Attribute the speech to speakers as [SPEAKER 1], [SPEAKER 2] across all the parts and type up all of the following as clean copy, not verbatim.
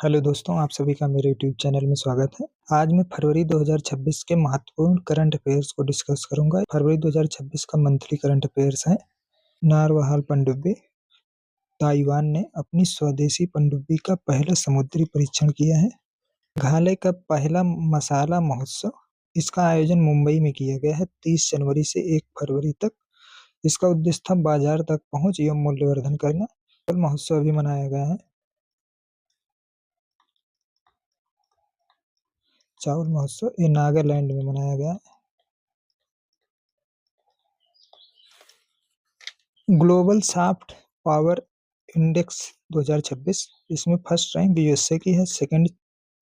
[SPEAKER 1] Hello दोस्तों, आप सभी का मेरे यूट्यूब चैनल में स्वागत है। आज मैं फरवरी 2026 के महत्वपूर्ण करंट अफेयर्स को डिस्कस करूंगा। फरवरी 2026 का मंथली करंट अफेयर्स है। नारवाहाल पनडुब्बी। ताइवान ने अपनी स्वदेशी पनडुब्बी का पहला समुद्री परीक्षण किया है। मेघालय का पहला मसाला महोत्सव, इसका आयोजन मुंबई में किया गया है 30 जनवरी से 1 फरवरी तक। इसका उद्देश्य था बाजार तक पहुंच एवं मूल्यवर्धन करना। महोत्सव भी मनाया गया है। चावल महोत्सव ये नागालैंड में मनाया गया है। ग्लोबल सॉफ्ट पावर इंडेक्स 2026, इसमें फर्स्ट रैंक यूएसए की है, सेकंड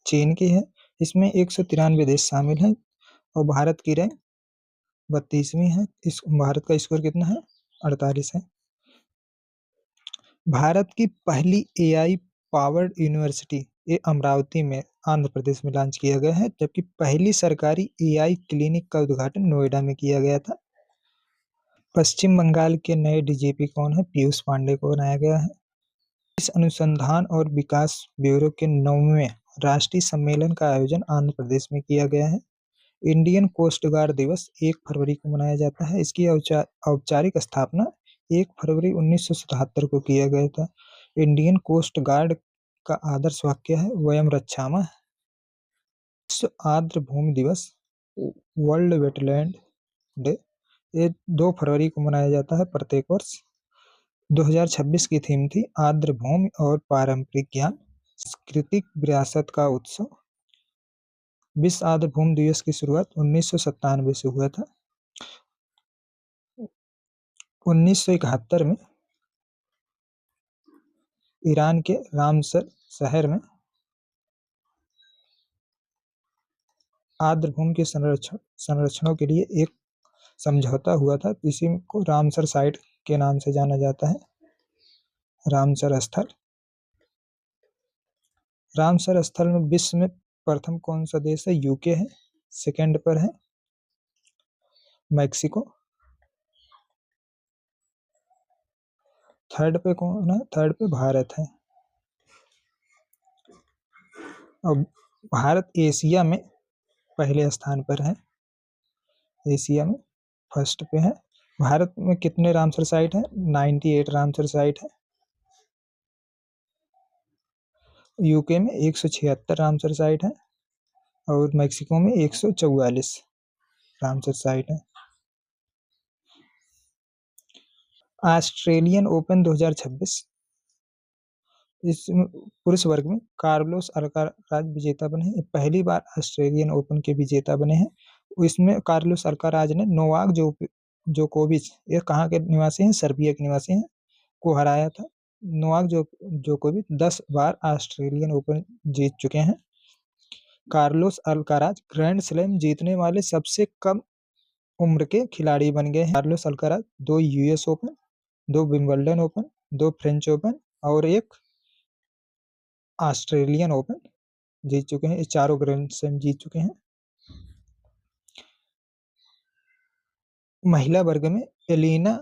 [SPEAKER 1] चीन की है। इसमें 193 देश शामिल हैं और भारत की रैंक 32वीं है। इस भारत का स्कोर कितना है? 48 है। भारत की पहली एआई पावर्ड यूनिवर्सिटी ये अमरावती में आंध्र प्रदेश में लॉन्च किया गया है, जबकि पहली सरकारी एआई क्लिनिक का उद्घाटन नोएडा में किया गया था। पश्चिम बंगाल के नए डीजीपी कौन है? पीयूष पांडे को बनाया गया है। इस अनुसंधान और विकास ब्यूरो के 9वें राष्ट्रीय सम्मेलन का आयोजन आंध्र प्रदेश में किया गया है। इंडियन कोस्ट गार्ड दिवस 1 फरवरी को मनाया जाता है। इसकी औपचारिक स्थापना 1 फरवरी 1977 को किया गया था। इंडियन कोस्ट गार्ड का आदर्श वाक्य है वयम रक्षामः। विश्व आर्द्र भूमि दिवस, वर्ल्ड वेटलैंड डे, ये 2 फरवरी को मनाया जाता है प्रत्येक वर्ष। 2026 की थीम थी आर्द्र भूमि और पारंपरिक ज्ञान, सांस्कृतिक विरासत का उत्सव। विश्व आर्द्र भूमि दिवस की शुरुआत 1997 से हुआ था। 1971 में ईरान के रामसर शहर में आर्द्र भूमि के संरक्षणों के लिए एक समझौता हुआ था। इसी को रामसर साइट के नाम से जाना जाता है। रामसर स्थल। रामसर स्थल में विश्व में प्रथम कौन सा देश है? यूके है। सेकंड पर है मैक्सिको। थर्ड पे कौन है? थर्ड पे भारत है। और भारत एशिया में पहले स्थान पर है। एशिया में फर्स्ट पे है। भारत में कितने रामसर साइट है? 98 रामसर साइट है। यूके में 176 रामसर साइट है और मैक्सिको में 144 रामसर साइट है। ऑस्ट्रेलियन ओपन 2026, इस पुरुष वर्ग में कार्लोस अल्काराज विजेता बने हैं। पहली बार ऑस्ट्रेलियन ओपन के विजेता बने हैं। इसमें कार्लोस अल्काराज ने नोवाक जोकोविच, ये कहाँ के निवासी हैं? सर्बिया के निवासी हैं, को हराया था। नोवाक जोकोविच 10 बार ऑस्ट्रेलियन ओपन जीत चुके हैं। कार्लोस अल्काराज ग्रैंड स्लैम जीतने वाले सबसे कम उम्र के खिलाड़ी बन गए हैं। Carlos Alcaraz 2 US open, 2 Wimbledon open, 2 French open और 1 ऑस्ट्रेलियन ओपन जीत चुके हैं। ये चारों ग्रैंड स्लैम जीत चुके हैं। महिला वर्ग में एलिना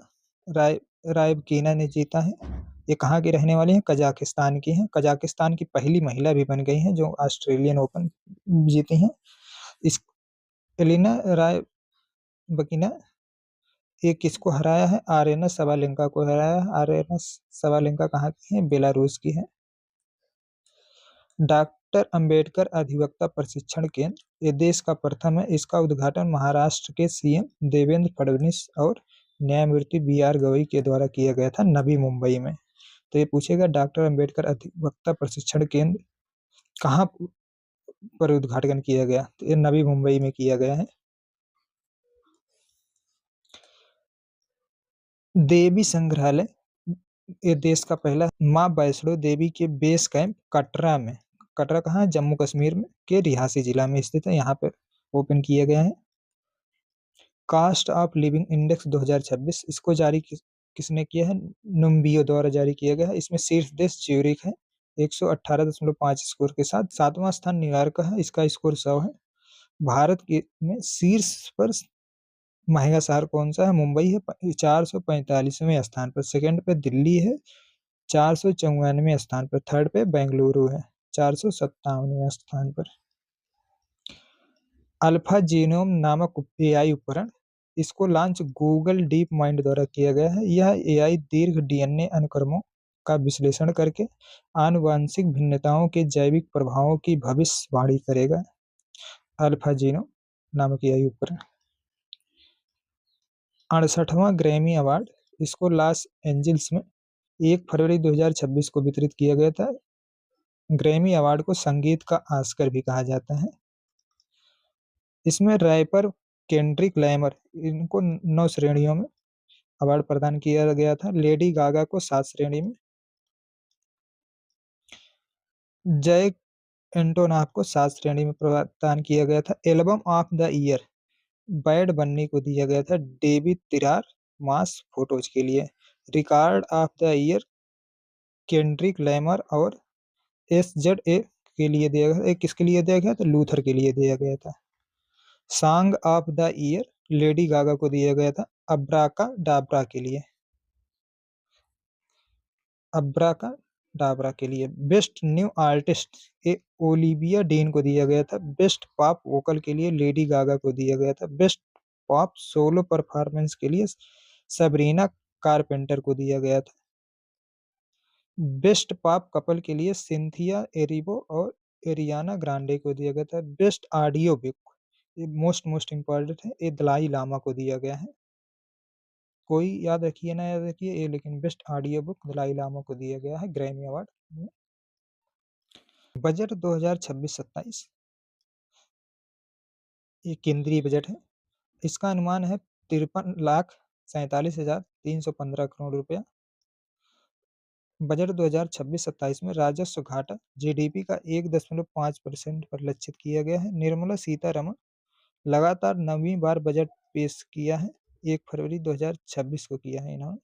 [SPEAKER 1] रायबकीना ने जीता है। ये कहाँ की रहने वाली हैं? कजाकिस्तान की हैं। कजाकिस्तान की पहली महिला भी बन गई हैं जो ऑस्ट्रेलियन ओपन जीती हैं। इस एलिना रायबकीना ये किसको हराया है? आरेना सबालेंका को हराया है। आरेना सबालेंका कहाँ की है? बेलारूस की है। डॉक्टर अंबेडकर अधिवक्ता प्रशिक्षण केंद्र ये देश का प्रथम है। इसका उद्घाटन महाराष्ट्र के सीएम देवेंद्र फडणवीस और न्यायमूर्ति बी.आर. गवई के द्वारा किया गया था नवी मुंबई में। तो ये पूछेगा डॉक्टर अंबेडकर अधिवक्ता प्रशिक्षण केंद्र कहाँ पर उद्घाटन किया गया? तो ये नवी मुंबई में किया गया है। देवी संग्रहालय ये देश का पहला माँ वैष्णो देवी के बेस कैंप कटरा में, कटरा कहाँ है? जम्मू कश्मीर में के रिहासी जिला में स्थित है, यहाँ पर ओपन किया गया है। कास्ट ऑफ लिविंग इंडेक्स 2026, इसको जारी किसने किया है? नुम्बियो द्वारा जारी किया गया है। इसमें शीर्ष देश ज्यूरिख है 118.5 स्कोर के साथ। 7वां स्थान न्यूयॉर्क का है, इसका स्कोर 100 है। भारत के में शीर्ष पर महंगा शहर कौन सा है? मुंबई है 445वें स्थान पर। सेकंड पे दिल्ली है 494वें स्थान पर। थर्ड पे बेंगलुरु है। 457वें स्थान पर। अल्फा जीनोम नामक एआई उपकरण, इसको लॉन्च गूगल डीप माइंड द्वारा किया गया है। यह एआई दीर्घ डीएनए अनुक्रमों का विश्लेषण करके आनुवंशिक भिन्नताओं के जैविक प्रभावों की भविष्यवाणी करेगा। अल्फा जीनोम नामक एआई उपकरण। 68वां ग्रैमी अवार्ड, इसको लॉस एंजिल्स में 1 फरवरी 2026 को वितरित किया गया था। ग्रैमी अवार्ड को संगीत का ऑस्कर भी कहा जाता है। इसमें रैपर केंड्रिक लैमर, इनको 9 श्रेणियों में अवार्ड प्रदान किया गया था। लेडी गागा को 7 श्रेणी में, जैक एंटोनॉफ को 7 श्रेणी में प्रदान किया गया था। Album of the year Bad Bunny को दिया गया था डेविड तिरार मास फोटोज के लिए। Record of the year Kendrick Lamar और SZA के लिए दिया गया। किसके लिए दिया गया था? लूथर के लिए दिया गया था। Song of the year Lady Gaga को दिया गया था अब्राका डाबरा के लिए। अब्राका डाबरा के लिए। Best new artist Olivia dean को दिया गया था। बेस्ट पॉप वोकल के लिए लेडी गागा को दिया गया था। बेस्ट पॉप सोलो परफॉर्मेंस के लिए सबरीना कारपेंटर को दिया गया था। बेस्ट पॉप कपल के लिए सिंथिया एरिबो और एरियाना ग्रांडे को दिया गया था। बेस्ट ऑडियो बुक, ये मोस्ट इम्पोर्टेंट है, ये दलाई लामा को दिया गया है। कोई याद रखिए ना याद रखिए ये, लेकिन best audio book Dalai Lama को दिया गया है ग्रैमी अवार्ड में। बजट 2026-27 ये केंद्रीय बजट है। इसका अनुमान है 53,47,315 करोड़ रुपया। बजट 2026-27 में राजस्व घाटा जीडीपी का 1.5% पर लक्षित किया गया है। निर्मला सीतारमण लगातार 9वीं बार बजट पेश किया है। 1 फरवरी 2026 को किया है इन्होंने।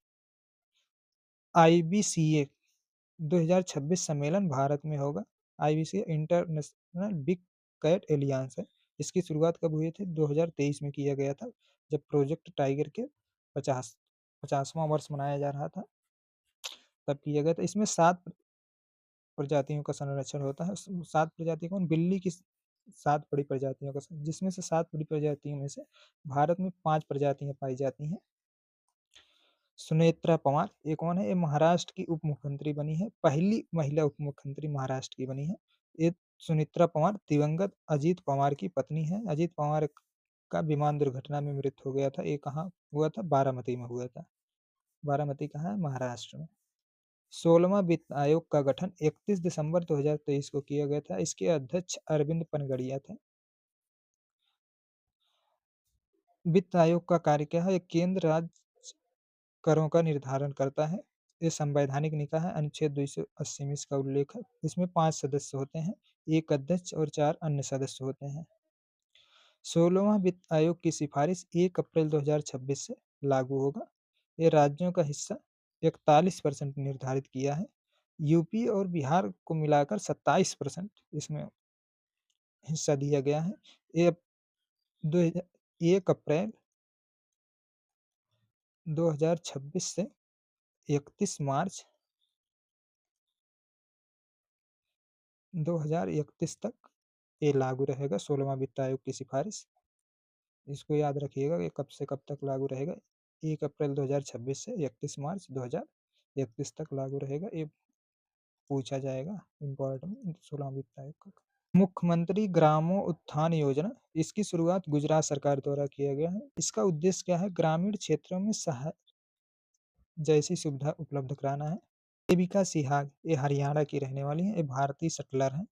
[SPEAKER 1] IBCA 2026 सम्मेलन भारत में होगा। IBCA international big cat alliance है। इसकी शुरुआत कब हुई थी? 2023 में किया गया था, जब प्रोजेक्ट टाइगर के 50वां वर्ष मनाया जा रहा था, तब किया गया था। इसमें 7 प्रजातियों का संरक्षण होता है। 7 प्रजाति कौन? बिल्ली की 7 बड़ी प्रजातियों का, जिसमें से 7 बड़ी प्रजातियों में से भारत में 5 प्रजातियां पाई जाती हैं। सुनेत्रा पवार, ये कौन है? ये महाराष्ट्र की उप मुख्यमंत्री बनी है, पहली महिला उप मुख्यमंत्री महाराष्ट्र की बनी है। ये सुनेत्रा पवार दिवंगत अजीत पवार की पत्नी है। अजीत पवार का विमान दुर्घटना में मृत्यु हो गया था। ये कहाँ हुआ था? बारामती में हुआ था। बारामती कहाँ है? महाराष्ट्र में। 16वां वित्त आयोग का गठन 31 दिसंबर 2023 को किया गया था। इसके अध्यक्ष अरविंद पनगड़िया थे। वित्त आयोग का कार्य क्या है? केंद्र राज्य करों का निर्धारण करता है। ये संवैधानिक निकाय है। अनुच्छेद 280 में इसका उल्लेख है। इसमें 5 सदस्य होते हैं, 1 अध्यक्ष और 4 अन्य सदस्य होते हैं। 16वां वित्त आयोग की सिफारिश 1 अप्रैल 2026 से लागू होगा। ये राज्यों का हिस्सा 41% निर्धारित किया है। यूपी और बिहार को मिलाकर 27% इसमें हिस्सा दिया गया है। ये 1 अप्रैल 2026 से 31 मार्च 2031 तक ये लागू रहेगा। 16वां वित्त आयोग की सिफारिश, इसको याद रखिएगा कि कब से कब तक लागू रहेगा। 1 अप्रैल 2026 से 31 मार्च 2031 तक लागू रहेगा। ये पूछा जाएगा इम्पोर्टेंट 16वां वित्त आयोग का। मुख्यमंत्री ग्रामो उत्थान योजना, इसकी शुरुआत गुजरात सरकार द्वारा किया गया है। इसका उद्देश्य क्या है? ग्रामीण क्षेत्रों में शहर जैसी सुविधा उपलब्ध कराना है। देविका सिहाग, ये हरियाणा की रहने वाली है, ये भारतीय शटलर हैं।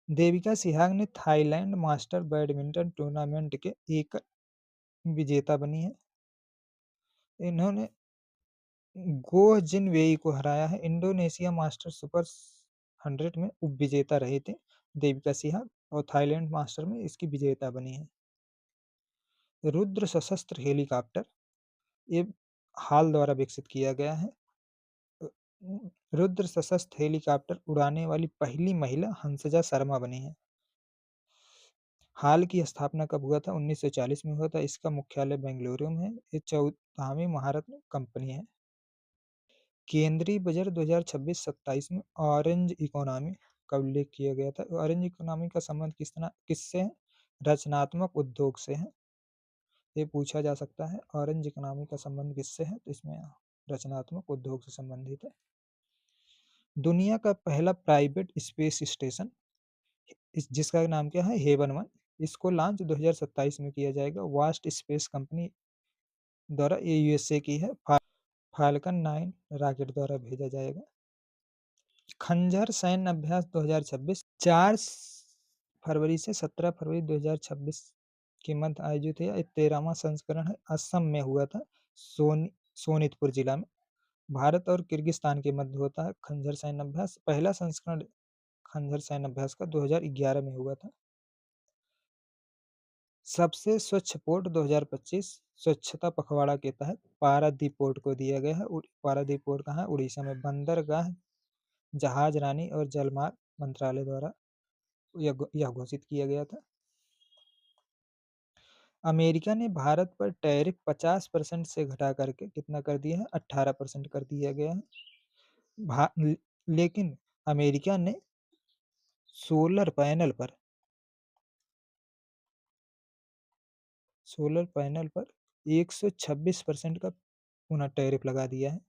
[SPEAKER 1] देविका सिहाग ने थाईलैंड मास्टर बैडमिंटन टूर्नामेंट के एक विजेता बनी है। इन्होंने गो जिनवेई को हराया है। इंडोनेशिया मास्टर सुपर 100 में उप विजेता रहे थे देविका सिहाग, और थाईलैंड मास्टर में इसकी विजेता बनी है। रुद्र सशस्त्र हेलीकॉप्टर, ये हाल द्वारा विकसित किया गया है। रुद्र सशस्त्र हेलीकॉप्टर उड़ाने वाली पहली महिला हंसजा शर्मा बनी है। हाल की स्थापना कब हुआ था? 1940 में हुआ था। इसका मुख्यालय बेंगलुरु में है। ये 14वीं महारत्न कंपनी है। केंद्रीय बजट 2026-27 में ऑरेंज इकोनॉमी का उल्लेख किया गया था। ऑरेंज इकोनॉमी का संबंध किससे है? रचनात्मक उद्योग से है। ये पूछा जा सकता है, ऑरेंज इकोनॉमी का संबंध किससे है? तो इसमें रचनात्मक उद्योग से संबंधित है। दुनिया का पहला प्राइवेट स्पेस स्टेशन, जिसका नाम क्या है? हेवन 1, इसको लॉन्च 2027 में किया जाएगा। वास्ट स्पेस कंपनी द्वारा, ये यूएसए की है। फाल्कन 9 रॉकेट द्वारा भेजा जाएगा। खंजर सैन्य अभ्यास 2026 4 फरवरी से 17 फरवरी 2026 के मध्य आयोजित है। 13वां संस्करण है। असम में हुआ था, सोनितपुर जिला में। भारत और किर्गिस्तान के मध्य होता है खंजर सैन्य अभ्यास। पहला संस्करण खंजर सैन्य अभ्यास का 2011 में हुआ था। सबसे स्वच्छ पोर्ट 2025 स्वच्छता पखवाड़ा के तहत पारादीप पोर्ट को दिया गया है। पारादीप पोर्ट कहाँ है? उड़ीसा में। बंदरगाह, जहाज रानी और जलमार्ग मंत्रालय द्वारा यह घोषित किया गया था। अमेरिका ने भारत पर टैरिफ 50% से घटा करके कितना कर दिया है? 18% कर दिया गया है। लेकिन अमेरिका ने सोलर पैनल पर 126% का पुनः टैरिफ लगा दिया है।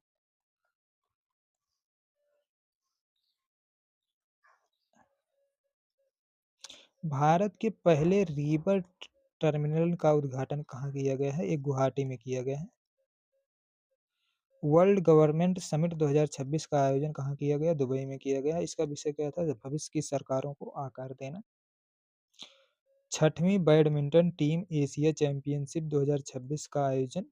[SPEAKER 1] भारत के पहले रिवर टर्मिनल का उद्घाटन कहाँ किया गया है? एक गुवाहाटी में किया गया है। वर्ल्ड गवर्नमेंट समिट 2026 का आयोजन कहाँ किया गया? दुबई में किया गया। इसका विषय क्या था? भविष्य की सरकारों को आकार देना। 6वीं बैडमिंटन टीम एशिया चैंपियनशिप 2026 का आयोजन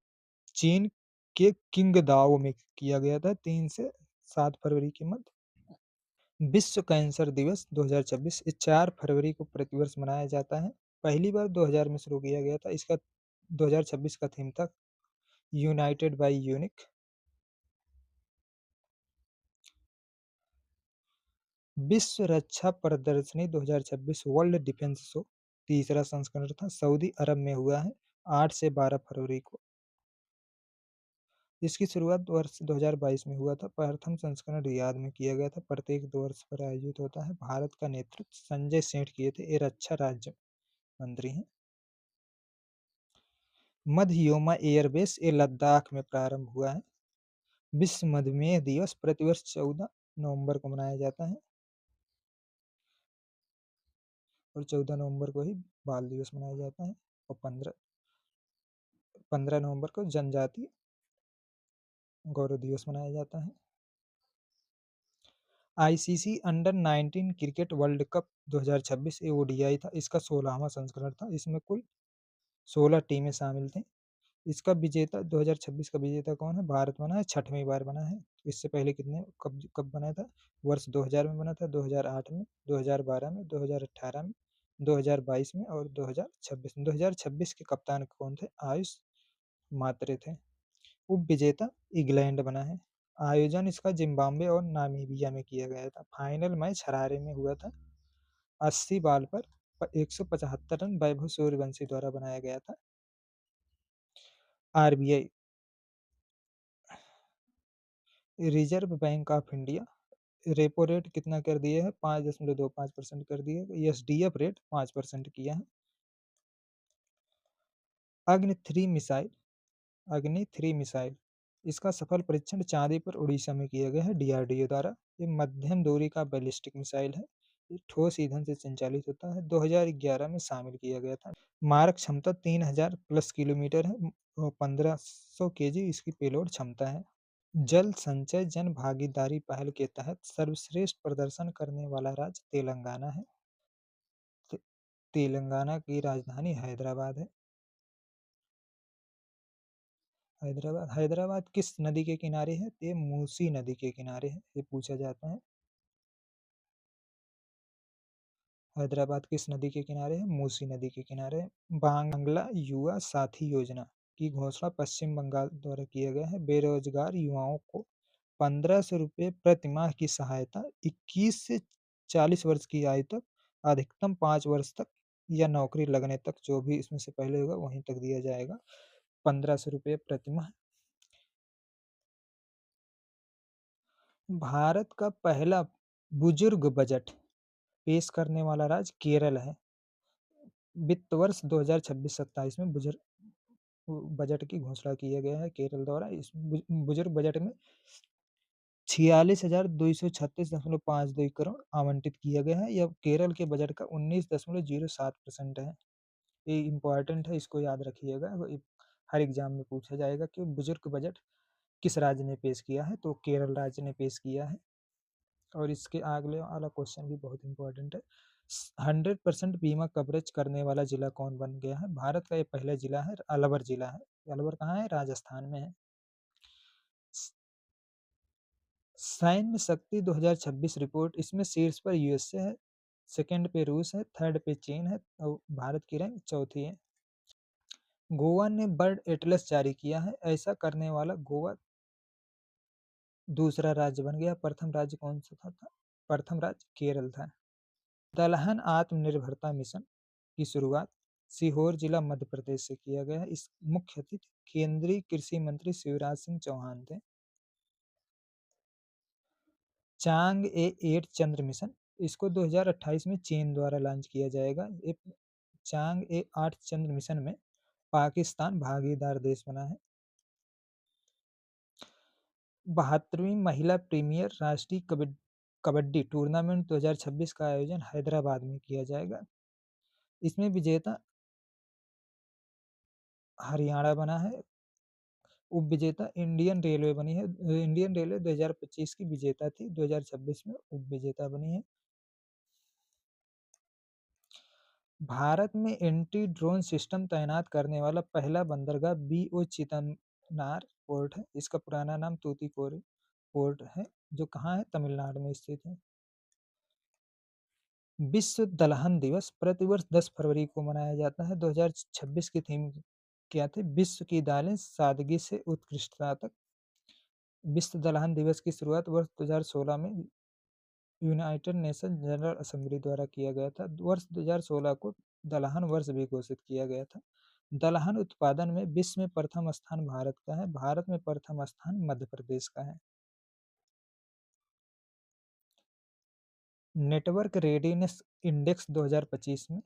[SPEAKER 1] चीन के किंगदाओ में किया गया था 3 से 7 फरवरी के मध्य। विश्व कैंसर दिवस 2026 4 फरवरी को प्रतिवर्ष मनाया जाता है। पहली बार 2000 में शुरू किया गया था। इसका 2026 का थीम था यूनाइटेड बाय यूनिक। विश्व रक्षा प्रदर्शनी 2026 वर्ल्ड डिफेंस शो तीसरा संस्करण था, सऊदी अरब में हुआ है 8 से 12 फरवरी को। इसकी शुरुआत वर्ष 2022 में हुआ था। प्रथम संस्करण रियाद में किया गया था। प्रत्येक 2 वर्ष पर आयोजित होता है। भारत का नेतृत्व संजय सेठ किए थे। ये रक्षा राज्य मंत्री हैं। मध्ययोमा एयरबेस ये लद्दाख में प्रारंभ हुआ है। विश्व मधुमेह दिवस प्रतिवर्ष 14 नवंबर को मनाया जाता है और 14 नवंबर को ही बाल दिवस मनाया जाता है और 15 नवंबर को जनजातीय गौरव दिवस मनाया जाता है। ICC under 19 cricket world cup 2026 ये ओडीआई था। इसका 16वां संस्करण था। इसमें कुल 16 टीमें शामिल थी। इसका विजेता 2026 का विजेता कौन है? भारत बना है, 6वीं बार बना है। इससे पहले कितने कब बना था? वर्ष 2000 में बना था, 2008 में, 2012 में, 2018 में, 2022 में और 2026 में। 2026 के कप्तान कौन थे? आयुष मात्रे थे। उप विजेता इंग्लैंड बना है। आयोजन इसका जिम्बाब्वे और नामीबिया में किया गया था। फाइनल मैच हरारे में हुआ था। 80 बॉल पर 175 रन वैभव सूर्यवंशी द्वारा बनाया गया था। RBI, reserve bank of India, repo rate कितना कर दिया है? 5.25% कर दिया है। एसडीएफ रेट 5% किया है। अग्नि 3 मिसाइल, इसका सफल परीक्षण चांदी पर उड़ीसा में किया गया है डीआरडीओ द्वारा। ये मध्यम दूरी का बैलिस्टिक मिसाइल है। ये ठोस ईंधन से संचालित होता है। 2011 में शामिल किया गया था। मारक क्षमता 3000 प्लस किलोमीटर है और 1500 केजी इसकी पेलोड क्षमता है। जल संचय जन भागीदारी पहल के तहत सर्वश्रेष्ठ प्रदर्शन करने वाला राज्य तेलंगाना है। तेलंगाना की राजधानी हैदराबाद है। हैदराबाद किस नदी के किनारे है? ये मूसी नदी के किनारे है। ये पूछा जाता है। हैदराबाद किस नदी के किनारे है? मूसी नदी के किनारे है। बांग्ला युवा साथी योजना की घोषणा पश्चिम बंगाल द्वारा किया गया है। बेरोजगार युवाओं को 1500 रुपये प्रति माह की सहायता 21 से 40 वर्ष की आयु तक, अधिकतम 5 वर्ष तक या नौकरी लगने तक, जो भी इसमें से पहले होगा वहीं तक दिया जाएगा। 1500 रुपये प्रति माह भारत का पहला बुजुर्ग बजट पेश करने वाला राज्य केरल है। वित्त वर्ष 2026-27 में बजट की घोषणा किया गया है केरल द्वारा। इस बुजुर्ग बजट में 46,236.52 करोड़ आवंटित किया गया है। यह केरल के बजट का 19.07% है। ये इम्पोर्टेंट है, इसको याद रखिएगा। हर एग्जाम में पूछा जाएगा कि बुजुर्ग बजट किस राज्य ने पेश किया है, तो केरल राज्य ने पेश किया है। और इसके अगले वाला क्वेश्चन भी बहुत इंपॉर्टेंट है। 100% बीमा कवरेज करने वाला जिला कौन बन गया है? भारत का ये पहला जिला है, अलवर जिला है। अलवर कहाँ है? राजस्थान में है। सैन्य शक्ति 2026 रिपोर्ट, इसमें शीर्ष पर यूएसए है, सेकंड पे रूस है, थर्ड पे चीन है और भारत की रैंक चौथी है। गोवा ने बर्ड एटलस जारी किया है। ऐसा करने वाला गोवा दूसरा राज्य बन गया। प्रथम राज्य कौन सा था? प्रथम राज्य केरल था। दलहन आत्मनिर्भरता मिशन की शुरुआत सीहोर जिला मध्य प्रदेश से किया गया है। इस मुख्य अतिथि केंद्रीय कृषि मंत्री शिवराज सिंह चौहान थे। चांग ए 8 चंद्र मिशन, इसको 2028 में चीन द्वारा लॉन्च किया जाएगा। चांग ए 8 चंद्र मिशन में पाकिस्तान भागीदार देश बना है। 72वीं महिला प्रीमियर राष्ट्रीय कबड्डी टूर्नामेंट 2026 का आयोजन हैदराबाद में किया जाएगा। इसमें विजेता हरियाणा बना है। उप विजेता इंडियन रेलवे बनी है। इंडियन रेलवे 2025 की विजेता थी, 2026 में उप विजेता बनी है। भारत में एंटी ड्रोन सिस्टम तैनात करने वाला पहला बंदरगाह बीओ चितनार पोर्ट है। इसका पुराना नाम तूतीकोरिन पोर्ट है, जो कहाँ है? तमिलनाडु में स्थित है। विश्व दलहन दिवस प्रतिवर्ष 10 फरवरी को मनाया जाता है। 2026 की थीम क्या थी? विश्व की दालें सादगी से उत्कृष्टता तक। विश्व दलहन दिवस की शुरुआत वर्ष 2016 में यूनाइटेड नेशन जनरल असेंबली द्वारा किया गया था। वर्ष 2016 को दलहन वर्ष भी घोषित किया गया था। दलहन उत्पादन में विश्व में प्रथम स्थान भारत का है। भारत में प्रथम स्थान मध्य प्रदेश का है। नेटवर्क रेडीनेस इंडेक्स 2025 में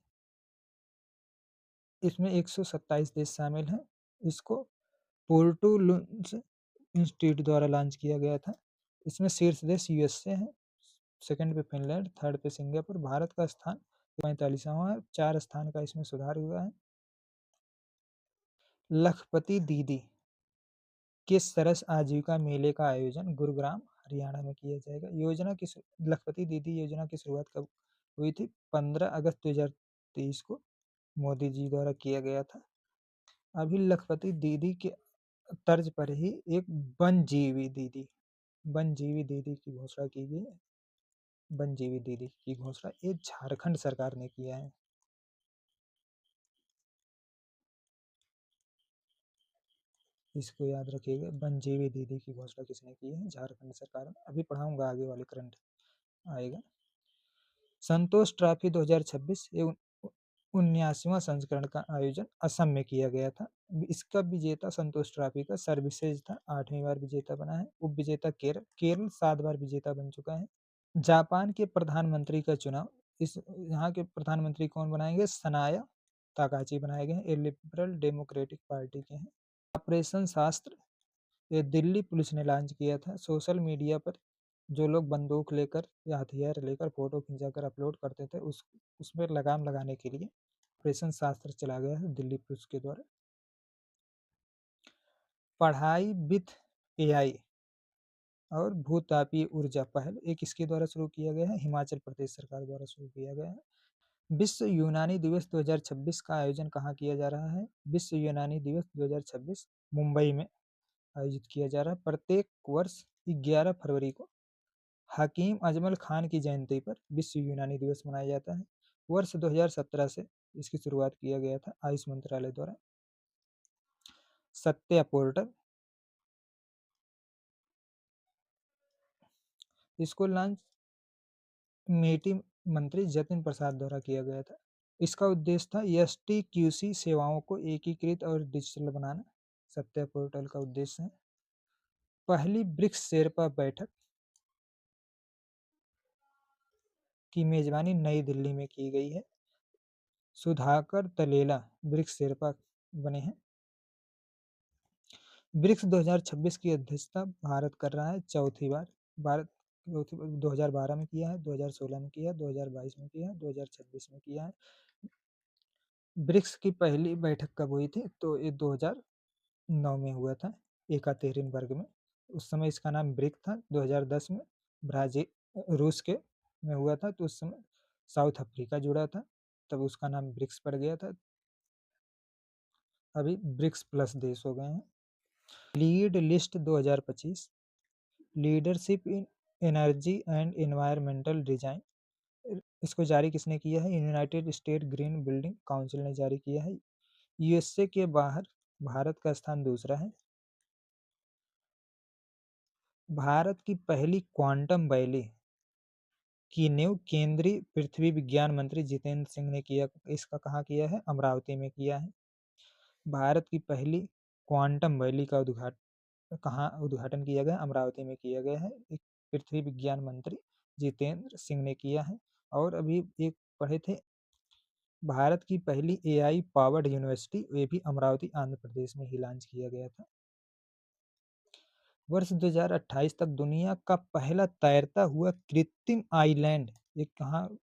[SPEAKER 1] इसमें 127 देश शामिल हैं। इसको पोर्टो लुन्स इंस्टीट्यूट द्वारा लॉन्च किया गया था। इसमें शीर्ष देश यूएसए है, सेकंड पे फिनलैंड, थर्ड पे सिंगापुर। भारत का स्थान 45वां है, 4 स्थान का इसमें सुधार हुआ है। लखपति दीदी के सरस आजीविका मेले का आयोजन गुरुग्राम हरियाणा में किया जाएगा। लखपति दीदी योजना की शुरुआत कब हुई थी? 15 अगस्त 2023 को मोदी जी द्वारा किया गया था। अभी लखपति दीदी के तर्ज पर ही एक वनजीवी दीदी की घोषणा की गई है। वनजीवी दीदी की घोषणा ये झारखंड सरकार ने किया है। इसको याद रखिएगा, वनजीवी दीदी की घोषणा किसने की है? झारखंड सरकार ने। अभी पढ़ाऊंगा आगे वाले करंट आएगा। संतोष ट्रॉफी 2026 ये 79वां संस्करण का आयोजन असम में किया गया था। इसका विजेता संतोष ट्रॉफी का सर्विसेज था, 8वीं बार विजेता बना है। उप विजेता केरल 7 बार विजेता बन चुका है। जापान के प्रधानमंत्री का चुनाव, इस यहाँ के प्रधानमंत्री कौन बनाएंगे? सनाया ताकाची बनाए गए हैं। ये लिबरल डेमोक्रेटिक पार्टी के हैं। ऑपरेशन शास्त्र ये दिल्ली पुलिस ने लॉन्च किया था। सोशल मीडिया पर जो लोग बंदूक लेकर या हथियार लेकर फोटो खिंचाकर अपलोड करते थे, उसमें लगाम लगाने के लिए ऑपरेशन शास्त्र चला गया है दिल्ली पुलिस के द्वारा। पढ़ाई विथ एआई और भूतापीय ऊर्जा पहल एक किसके द्वारा शुरू किया गया है? हिमाचल प्रदेश सरकार द्वारा शुरू किया गया है। विश्व यूनानी दिवस 2026 का आयोजन कहाँ किया जा रहा है? विश्व यूनानी दिवस 2026 मुंबई में आयोजित किया जा रहा है। प्रत्येक वर्ष 11 फरवरी को हकीम अजमल खान की जयंती पर विश्व यूनानी दिवस मनाया जाता है। वर्ष 2017 से इसकी शुरुआत किया गया था आयुष मंत्रालय द्वारा। सत्या पोर्टल, इसको लॉन्च मेटी मंत्री जतिन प्रसाद द्वारा किया गया था। इसका उद्देश्य था एसटीक्यूसी सेवाओं को एकीकृत और डिजिटल बनाना। सत्या पोर्टल का उद्देश्य है। पहली ब्रिक्स शेरपा बैठक की मेजबानी नई दिल्ली में की गई है। सुधाकर तलेला ब्रिक्स शेरपा बने हैं। ब्रिक्स 2026 की अध्यक्षता भारत कर रहा है चौथी बार। भारत 2012 में किया है, 2016 में किया है, 2022 में किया है, 2026 में किया है। ब्रिक्स की पहली बैठक कब हुई थी? तो ये 2009 में हुआ था, एकातेरिनबर्ग में। उस समय इसका नाम ब्रिक था। 2010 में ब्राजील रूस के में हुआ था, तो उस समय साउथ अफ्रीका जुड़ा था, तब उसका नाम ब्रिक्स पड़ गया था। अभी ब्रिक्स प्लस देश हो गए हैं। Lead list 2025, leadership in energy and environmental design, इसको जारी किसने किया है? United state green building council ने जारी किया है। यूएसए के बाहर भारत का स्थान दूसरा है। भारत की पहली क्वांटम वैली की नींव केंद्रीय पृथ्वी विज्ञान मंत्री जितेंद्र सिंह ने किया। इसका कहाँ किया है? अमरावती में किया है। भारत की पहली क्वांटम वैली का उद्घाटन किया गया? अमरावती में किया गया है। एक पृथ्वी विज्ञान मंत्री जितेंद्र सिंह ने किया है। और अभी एक पढ़े थे, भारत की पहली एआई पावर्ड यूनिवर्सिटी, ये भी अमरावती आंध्र प्रदेश में ही लॉन्च किया गया था। वर्ष 2028 तक दुनिया का पहला तैरता हुआ कृत्रिम आइलैंड ये कहाँ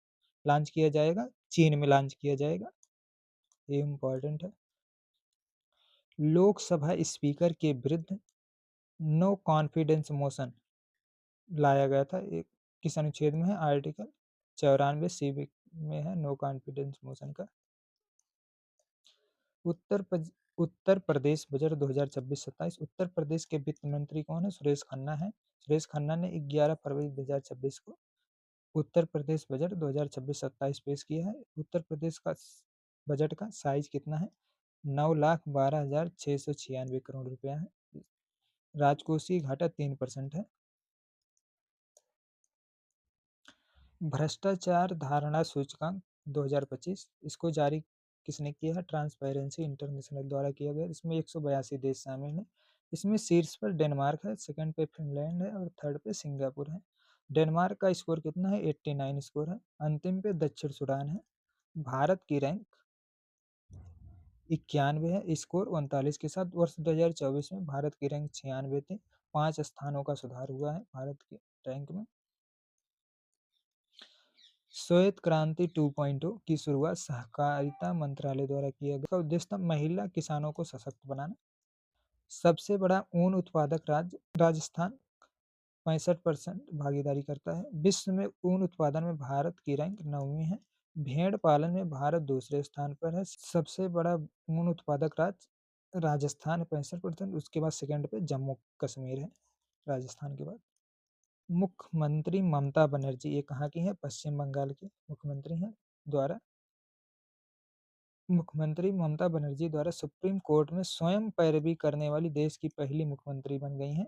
[SPEAKER 1] लॉन्च किया जाएगा? चीन में लॉन्च किया जाएगा। ये इम्पोर्टेंट है। लोकसभा स्पीकर के विरुद्ध नो कॉन्फिडेंस मोशन लाया गया था। एक किस अनुच्छेद में है? आर्टिकल 94 सी में है नो कॉन्फिडेंस मोशन का। उत्तर प्रदेश बजट 2026-27, उत्तर प्रदेश के वित्त मंत्री कौन है? सुरेश खन्ना है। सुरेश खन्ना ने 11 फरवरी 2026 को उत्तर प्रदेश बजट 2026-27 पेश किया है। उत्तर प्रदेश का बजट का साइज कितना है? 9,12,696 करोड़ रुपया है। राजकोषीय घाटा 3% है। भ्रष्टाचार धारणा सूचकांक 2025, इसको जारी किसने किया है? ट्रांसपेरेंसी इंटरनेशनल द्वारा किया गया। इसमें 182 देश शामिल हैं। इसमें शीर्ष पर डेनमार्क है, सेकंड पे फिनलैंड है और थर्ड पे सिंगापुर है। डेनमार्क का स्कोर कितना है? 89 स्कोर है। अंतिम पे दक्षिण सूडान है। भारत की रैंक 91 है, स्कोर 39 के साथ। वर्ष 2024 में भारत की रैंक 96 थी, 5 स्थानों का सुधार हुआ है भारत की रैंक में। श्वेत क्रांति 2.0 की शुरुआत सहकारिता मंत्रालय द्वारा किया गया। उद्देश्य था महिला किसानों को सशक्त बनाना। सबसे बड़ा ऊन उत्पादक राज्य राजस्थान 65% भागीदारी करता है। विश्व में ऊन उत्पादन में भारत की रैंक 9वीं है। भेड़ पालन में भारत दूसरे स्थान पर है। सबसे बड़ा ऊन उत्पादक राज्य राजस्थान 65%, उसके बाद सेकंड पे जम्मू कश्मीर है राजस्थान के बाद। मुख्यमंत्री ममता बनर्जी ये कहाँ की है? पश्चिम बंगाल की मुख्यमंत्री हैं। मुख्यमंत्री ममता बनर्जी द्वारा सुप्रीम कोर्ट में स्वयं पैरवी करने वाली देश की पहली मुख्यमंत्री बन गई हैं।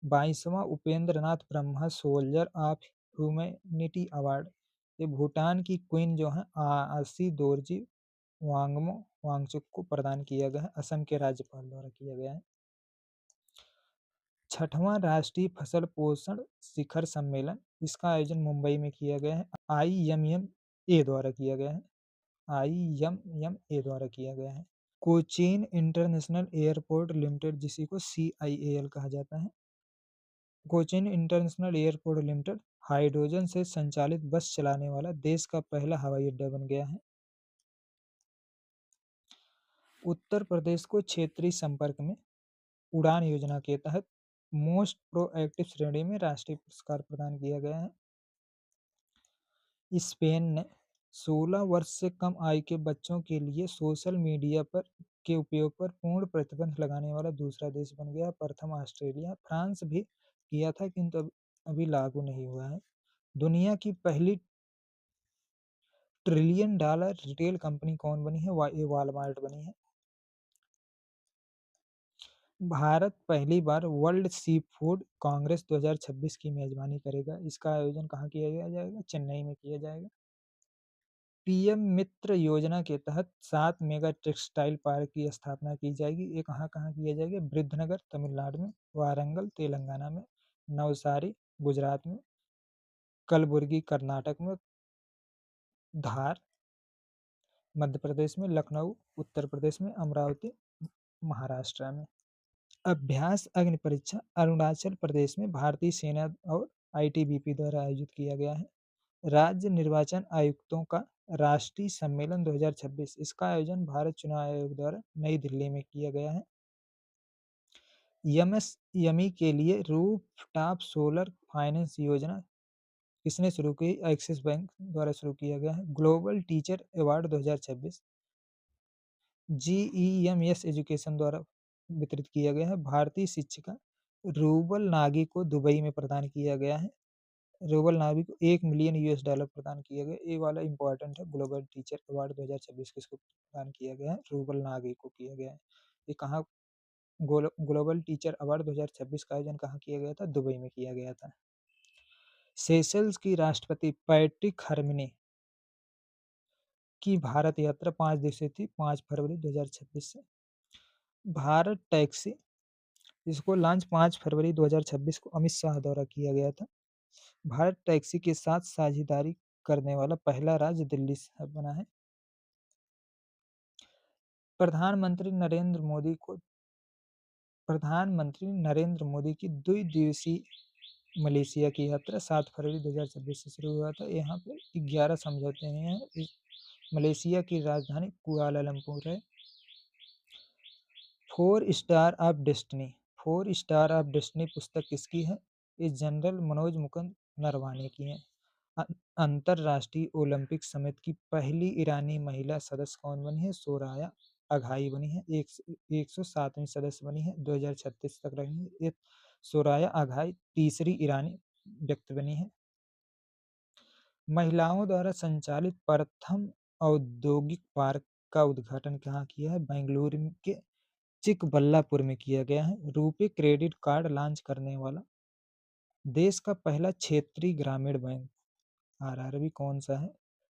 [SPEAKER 1] 22वां Upendra Nath Brahma soldier of humanity award ये भूटान की क्वीन जो है आसी दोरजी वांगचुक को प्रदान किया गया है। असम के राज्यपाल द्वारा किया गया है। 6वां राष्ट्रीय फसल पोषण शिखर सम्मेलन, इसका आयोजन मुंबई में किया गया है। IMMA द्वारा किया गया है। IMMA द्वारा किया गया है। कोचीन इंटरनेशनल एयरपोर्ट लिमिटेड, जिसी को CIAL कहा जाता है, Cochin international airport limited hydrogen से संचालित बस चलाने वाला देश का पहला हवाई अड्डा बन गया है। उत्तर प्रदेश को क्षेत्रीय संपर्क में उड़ान योजना के तहत मोस्ट प्रोएक्टिव श्रेणी में राष्ट्रीय पुरस्कार प्रदान किया गया है। स्पेन ने 16 वर्ष से कम आयु के बच्चों के लिए सोशल मीडिया पर के उपयोग पर पूर्ण प्रतिबंध लगाने वाला दूसरा देश बन गया। प्रथम ऑस्ट्रेलिया, फ्रांस भी किया था किंतु अभी लागू नहीं हुआ है। दुनिया की पहली $1 ट्रिलियन रिटेल कंपनी कौन बनी है? ये वॉलमार्ट बनी है। भारत पहली बार वर्ल्ड सी फूड कांग्रेस 2026 की मेजबानी करेगा। इसका आयोजन कहाँ किया जाएगा? चेन्नई में किया जाएगा। PM मित्र योजना के तहत 7 मेगा टेक्सटाइल पार्क की स्थापना की जाएगी। ये कहाँ कहाँ किया जाएगा? वृद्धनगर तमिलनाडु में, वारंगल तेलंगाना में, नवसारी गुजरात में, कलबुर्गी कर्नाटक में, धार मध्य प्रदेश में, लखनऊ उत्तर प्रदेश में, अमरावती महाराष्ट्र में। अभ्यास अग्नि परीक्षा अरुणाचल प्रदेश में भारतीय सेना और आईटीबीपी द्वारा आयोजित किया गया है। राज्य निर्वाचन आयुक्तों का राष्ट्रीय सम्मेलन 2026, इसका आयोजन भारत चुनाव आयोग द्वारा नई दिल्ली में किया गया है। एमएसएमई के लिए रूफटॉप सोलर फाइनेंस योजना किसने शुरू की? एक्सिस बैंक द्वारा शुरू किया गया है। Global teacher award 2026 GEMS education द्वारा वितरित किया गया है। भारतीय शिक्षिका रूबल नागी को दुबई में प्रदान किया गया है। रूबल नागी को $1 मिलियन प्रदान किया गया। ये वाला इंपॉर्टेंट है। ग्लोबल टीचर अवार्ड 2026 किसको प्रदान किया गया है? रूबल नागी को किया गया है। ये कहाँ ग्लोबल टीचर अवार्ड 2026 का आयोजन कहाँ किया गया था? दुबई में किया गया था। सेशल्स की राष्ट्रपति पैट्रिक हरमिनी की भारत यात्रा 5 दिवसीय थी, 5 फरवरी 2026 से। भारत टैक्सी, इसको लॉन्च 5 फरवरी 2026 को अमित शाह द्वारा किया गया था। भारत टैक्सी के साथ साझेदारी करने वाला पहला राज्य दिल्ली बना है। प्रधानमंत्री नरेंद्र मोदी की 2 दिवसीय मलेशिया की यात्रा 7 फरवरी 2026 से शुरू हुआ था। यहाँ पे 11 समझौते हैं। मलेशिया की राजधानी कुआलालंपुर है। 4 स्टार ऑफ डेस्टिनी पुस्तक किसकी है? ये जनरल मनोज मुकुंद नरवाने की है। अंतरराष्ट्रीय ओलंपिक समिति की पहली ईरानी महिला सदस्य कौन बनी है? सोराया अघाई बनी है। 107वीं सदस्य बनी है, 2036 तक रहेंगी। ये सोराया अघाई तीसरी ईरानी व्यक्ति बनी है। महिलाओं द्वारा संचालित प्रथम औद्योगिक पार्क का उद्घाटन कहाँ किया है? बेंगलुरु के चिकबल्लापुर में किया गया है। रुपे क्रेडिट कार्ड लॉन्च करने वाला देश का पहला क्षेत्रीय ग्रामीण बैंक आरआरबी कौन सा है?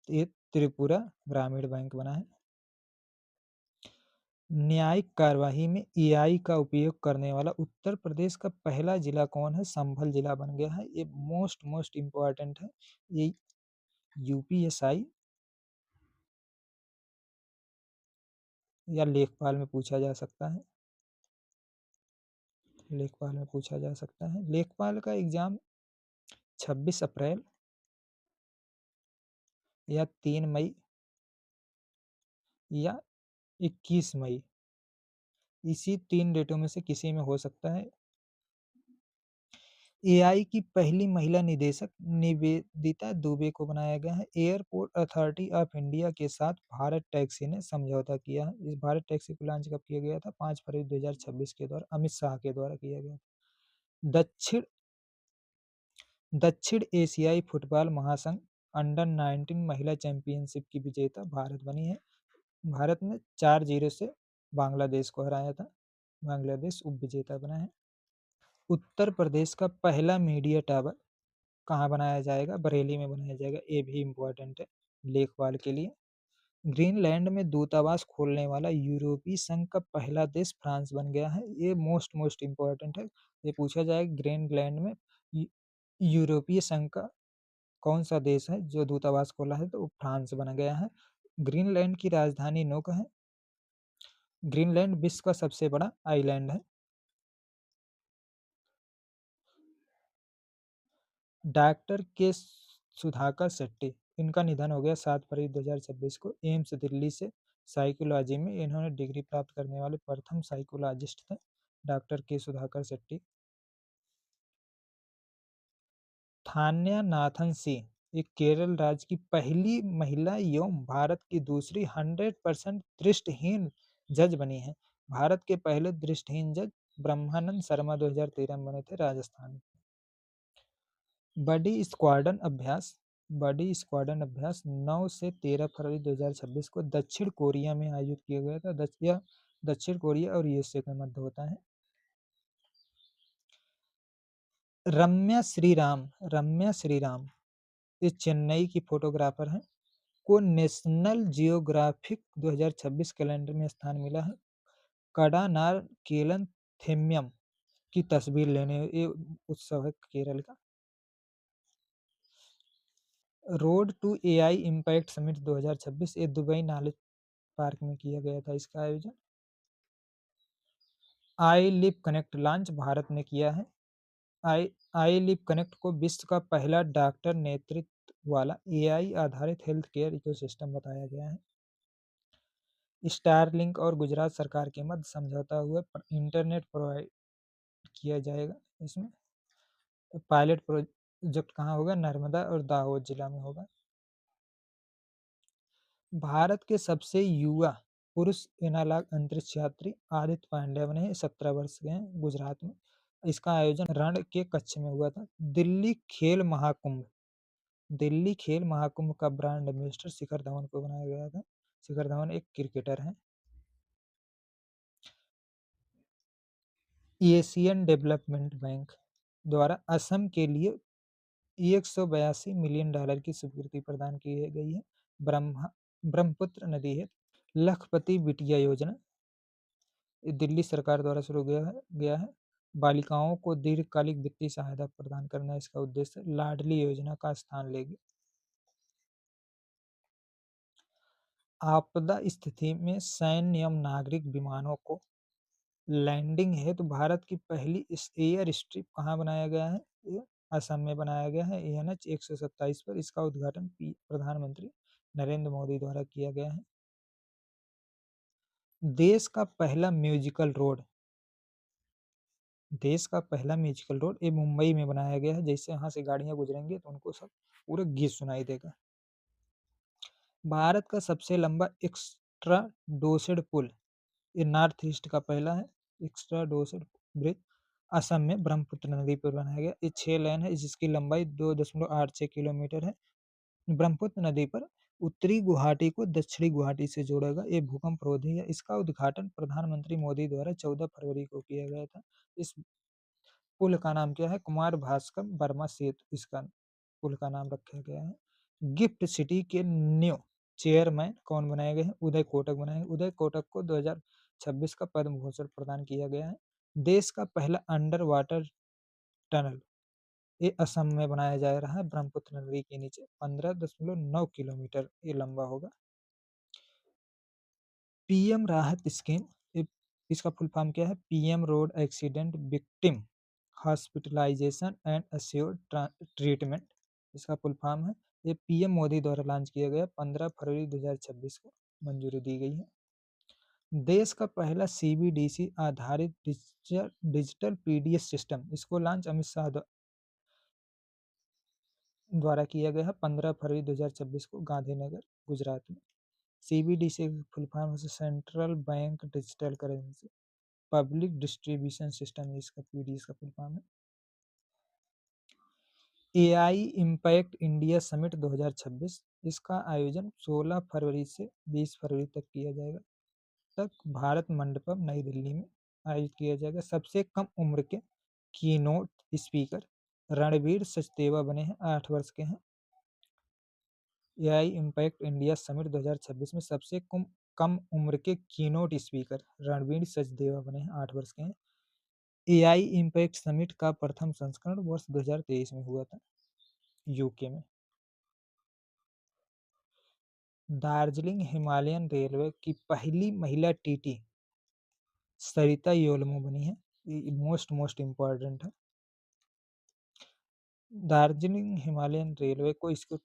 [SPEAKER 1] ये त्रिपुरा ग्रामीण बैंक बना है। न्यायिक कार्यवाही में एआई का उपयोग करने वाला उत्तर प्रदेश का पहला जिला कौन है? संभल जिला बन गया है। ये मोस्ट इम्पोर्टेंट है। ये यूपीएसआई या लेखपाल में पूछा जा सकता है। लेखपाल का एग्जाम 26 अप्रैल या 3 मई या 21 मई, इसी 3 डेटों में से किसी में हो सकता है। एआई की पहली महिला निदेशक निवेदिता दुबे को बनाया गया है। एयरपोर्ट अथॉरिटी ऑफ इंडिया के साथ भारत टैक्सी ने समझौता किया है। इस भारत टैक्सी को लॉन्च कब किया गया था? 5 फरवरी 2026 के द्वारा अमित शाह के द्वारा किया गया। दक्षिण एशियाई फुटबॉल महासंघ अंडर 19 महिला चैंपियनशिप की विजेता भारत बनी है। भारत ने 4-0 से बांग्लादेश को हराया था। बांग्लादेश उप विजेता बना है। उत्तर प्रदेश का पहला मीडिया टावर कहाँ बनाया जाएगा? बरेली में बनाया जाएगा। ये भी इम्पोर्टेंट है लेखपाल के लिए। ग्रीनलैंड में दूतावास खोलने वाला यूरोपीय संघ का पहला देश फ्रांस बन गया है। ये मोस्ट इम्पोर्टेंट है। ये पूछा जाएगा ग्रीनलैंड में यूरोपीय संघ का कौन सा देश है जो दूतावास खोला है? तो फ्रांस बन गया है। ग्रीनलैंड की राजधानी नुक है। ग्रीनलैंड विश्व का सबसे बड़ा आइलैंड है। डॉक्टर के सुधाकर शेट्टी, इनका निधन हो गया 7 फरवरी 2026 को। एम्स दिल्ली से साइकोलॉजी में इन्होंने डिग्री प्राप्त करने वाले प्रथम साइकोलॉजिस्ट थे डॉक्टर के सुधाकर शेट्टी। थान्या नाथन सिंह एक केरल राज्य की पहली महिला एवं भारत की दूसरी 100% दृष्टिहीन जज बनी है। भारत के पहले दृष्टिहीन जज ब्रह्मानंद शर्मा 2013 में बने थे, राजस्थान में। बड़ी स्क्वाड्रन अभ्यास 9 से 13 फरवरी 2026 को दक्षिण कोरिया में आयोजित किया गया था। दक्षिण कोरिया और यूएसए के मध्य होता है। रम्या श्रीराम ये चेन्नई की फोटोग्राफर है, को नेशनल जियोग्राफिक 2026 कैलेंडर में स्थान मिला है। कडानार केलन थेम्यम की तस्वीर लेने ये उत्सव है केरल का। Road to AI impact summit 2026 ये दुबई नॉलेज पार्क में किया गया था इसका आयोजन। I live connect launch Bharat ने किया है। आई आई लिव कनेक्ट को विश्व का पहला डॉक्टर नेतृत्व वाला एआई आधारित हेल्थ केयर इकोसिस्टम बताया गया है। स्टारलिंक और गुजरात सरकार के मध्य समझौता हुआ इंटरनेट प्रोवाइड किया जाएगा। इसमें पायलट प्रोजेक्ट कहाँ होगा? नर्मदा और दाहोद जिला में होगा। भारत के सबसे युवा पुरुष एनालॉग अंतरिक्ष यात्री आदित्य पांड्या बने हैं, 17 वर्ष के हैं, गुजरात में। इसका आयोजन रण के कच्छ में हुआ था। दिल्ली खेल महाकुंभ का ब्रांड एम्बेसडर शिखर धवन को बनाया गया था। शिखर धवन एक क्रिकेटर हैं। एशियन डेवलपमेंट बैंक द्वारा असम के लिए 182 मिलियन डॉलर की स्वीकृति प्रदान की गई है। ब्रह्मपुत्र नदी है। लखपति बिटिया योजना दिल्ली सरकार द्वारा शुरू गया है। बालिकाओं को दीर्घकालिक वित्तीय सहायता प्रदान करना इसका उद्देश्य। लाडली योजना का स्थान लेगी। आपदा स्थिति में सैन्य एवं नागरिक विमानों को लैंडिंग है तो भारत की पहली एयर स्ट्रिप कहाँ बनाया गया है? ये असम में बनाया गया है, एनएच 127 पर। इसका उद्घाटन प्रधानमंत्री नरेंद्र मोदी द्वारा किया गया है। देश का पहला म्यूजिकल रोड ये मुंबई में बनाया गया है। जैसे यहाँ से गाड़ियां गुजरेंगे तो उनको सब पूरा गीत सुनाई देगा। भारत का सबसे लंबा एक्स्ट्रा डोसेड पुल ये नॉर्थ ईस्ट का पहला है। एक्स्ट्रा डोसेड ब्रिज असम में ब्रह्मपुत्र नदी पर बनाया गया। ये 6 लेन है जिसकी लंबाई 2.86 किलोमीटर है। ब्रह्मपुत्र नदी पर उत्तरी गुवाहाटी को दक्षिणी गुवाहाटी से जोड़ेगा। ये भूकंप रोधी है। इसका उद्घाटन प्रधानमंत्री मोदी द्वारा 14 फरवरी को किया गया था। इस पुल का नाम क्या है? कुमार भास्कर वर्मा सेतु इसका पुल का नाम रखा गया है। गिफ्ट सिटी के न्यू चेयरमैन कौन बनाए गए हैं? उदय कोटक बनाए। उदय कोटक को 2026 का पद्म भूषण प्रदान किया गया है। देश का पहला अंडर वाटर टनल ये असम में बनाया जा रहा है। ब्रह्मपुत्र नदी के नीचे 15.9 किलोमीटर ये लंबा होगा। पीएम राहत स्कीम इसका फुल फॉर्म क्या है? PM road accident victim hospitalisation and assured treatment इसका फुल फॉर्म है। ये पीएम मोदी द्वारा लॉन्च किया गया। 15 फरवरी 2026 को मंजूरी दी गई है। देश का पहला सीबीडीसी आधारित डिजिटल पीडीएस सिस्टम इसको लॉन्च अमित शाह द्वारा किया गया है 15 फरवरी 2026 को गांधीनगर गुजरात में। सीबीडीसी फुल फॉर्म है central bank digital currency public distribution system इसका पीडीएस का फुल फॉर्म है। एआई इम्पैक्ट इंडिया समिट 2026 इसका आयोजन 16 फरवरी से 20 फरवरी तक किया जाएगा। तक भारत मंडपम नई दिल्ली में आयोजित किया जाएगा। सबसे कम उम्र के कीनोट स्पीकर रणवीर सचदेवा बने हैं, 8 वर्ष के हैं। एआई इम्पैक्ट इंडिया समिट 2026 में सबसे कम उम्र के कीनोट स्पीकर रणवीर सचदेवा बने हैं, 8 वर्ष के हैं। एआई इम्पैक्ट समिट का प्रथम संस्करण वर्ष 2023 में हुआ था यूके में। दार्जिलिंग हिमालयन रेलवे की पहली महिला टीटी सरिता योलमो बनी है। ये मोस्ट इम्पोर्टेंट है। दार्जिलिंग हिमालयन रेलवे को इसको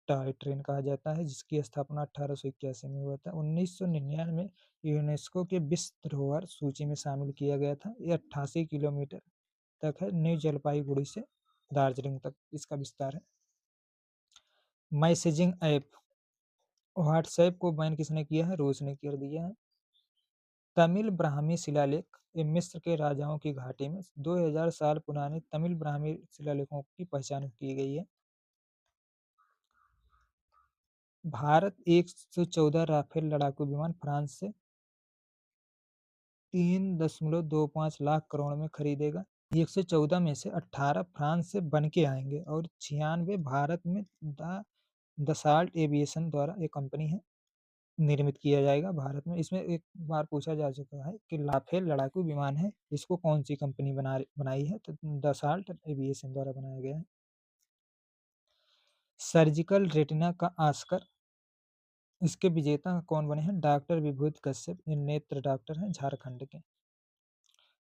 [SPEAKER 1] टॉय ट्रेन कहा जाता है जिसकी स्थापना 1881 में हुआ था। 1999 में यूनेस्को के विश्व धरोहर सूची में शामिल किया गया था। ये 88 किलोमीटर तक है। न्यू जलपाईगुड़ी से दार्जिलिंग तक इसका विस्तार है। मैसेजिंग ऐप व्हाट्सएप को बैन किसने किया है? रूस ने कर दिया है। तमिल ब्राह्मी शिलालेख ये मिस्र के राजाओं की घाटी में 2000 साल पुराने तमिल ब्राह्मी शिलालेखों की पहचान की गई है। भारत 114 राफेल लड़ाकू विमान फ्रांस से 3.25 लाख करोड़ में खरीदेगा। 114 में से 18 फ्रांस से बन के आएंगे और 96 भारत में दसाल्ट एविएशन द्वारा ये कंपनी है निर्मित किया जाएगा भारत में। इसमें एक बार पूछा जा चुका है कि राफेल लड़ाकू विमान है इसको कौन सी कंपनी बनाई है? तो दसाल्ट एविएशन द्वारा बनाया गया है। सर्जिकल रेटिना का ऑस्कर, इसके विजेता कौन बने हैं? डॉक्टर विभूति कश्यप, ये नेत्र डॉक्टर हैं झारखंड के।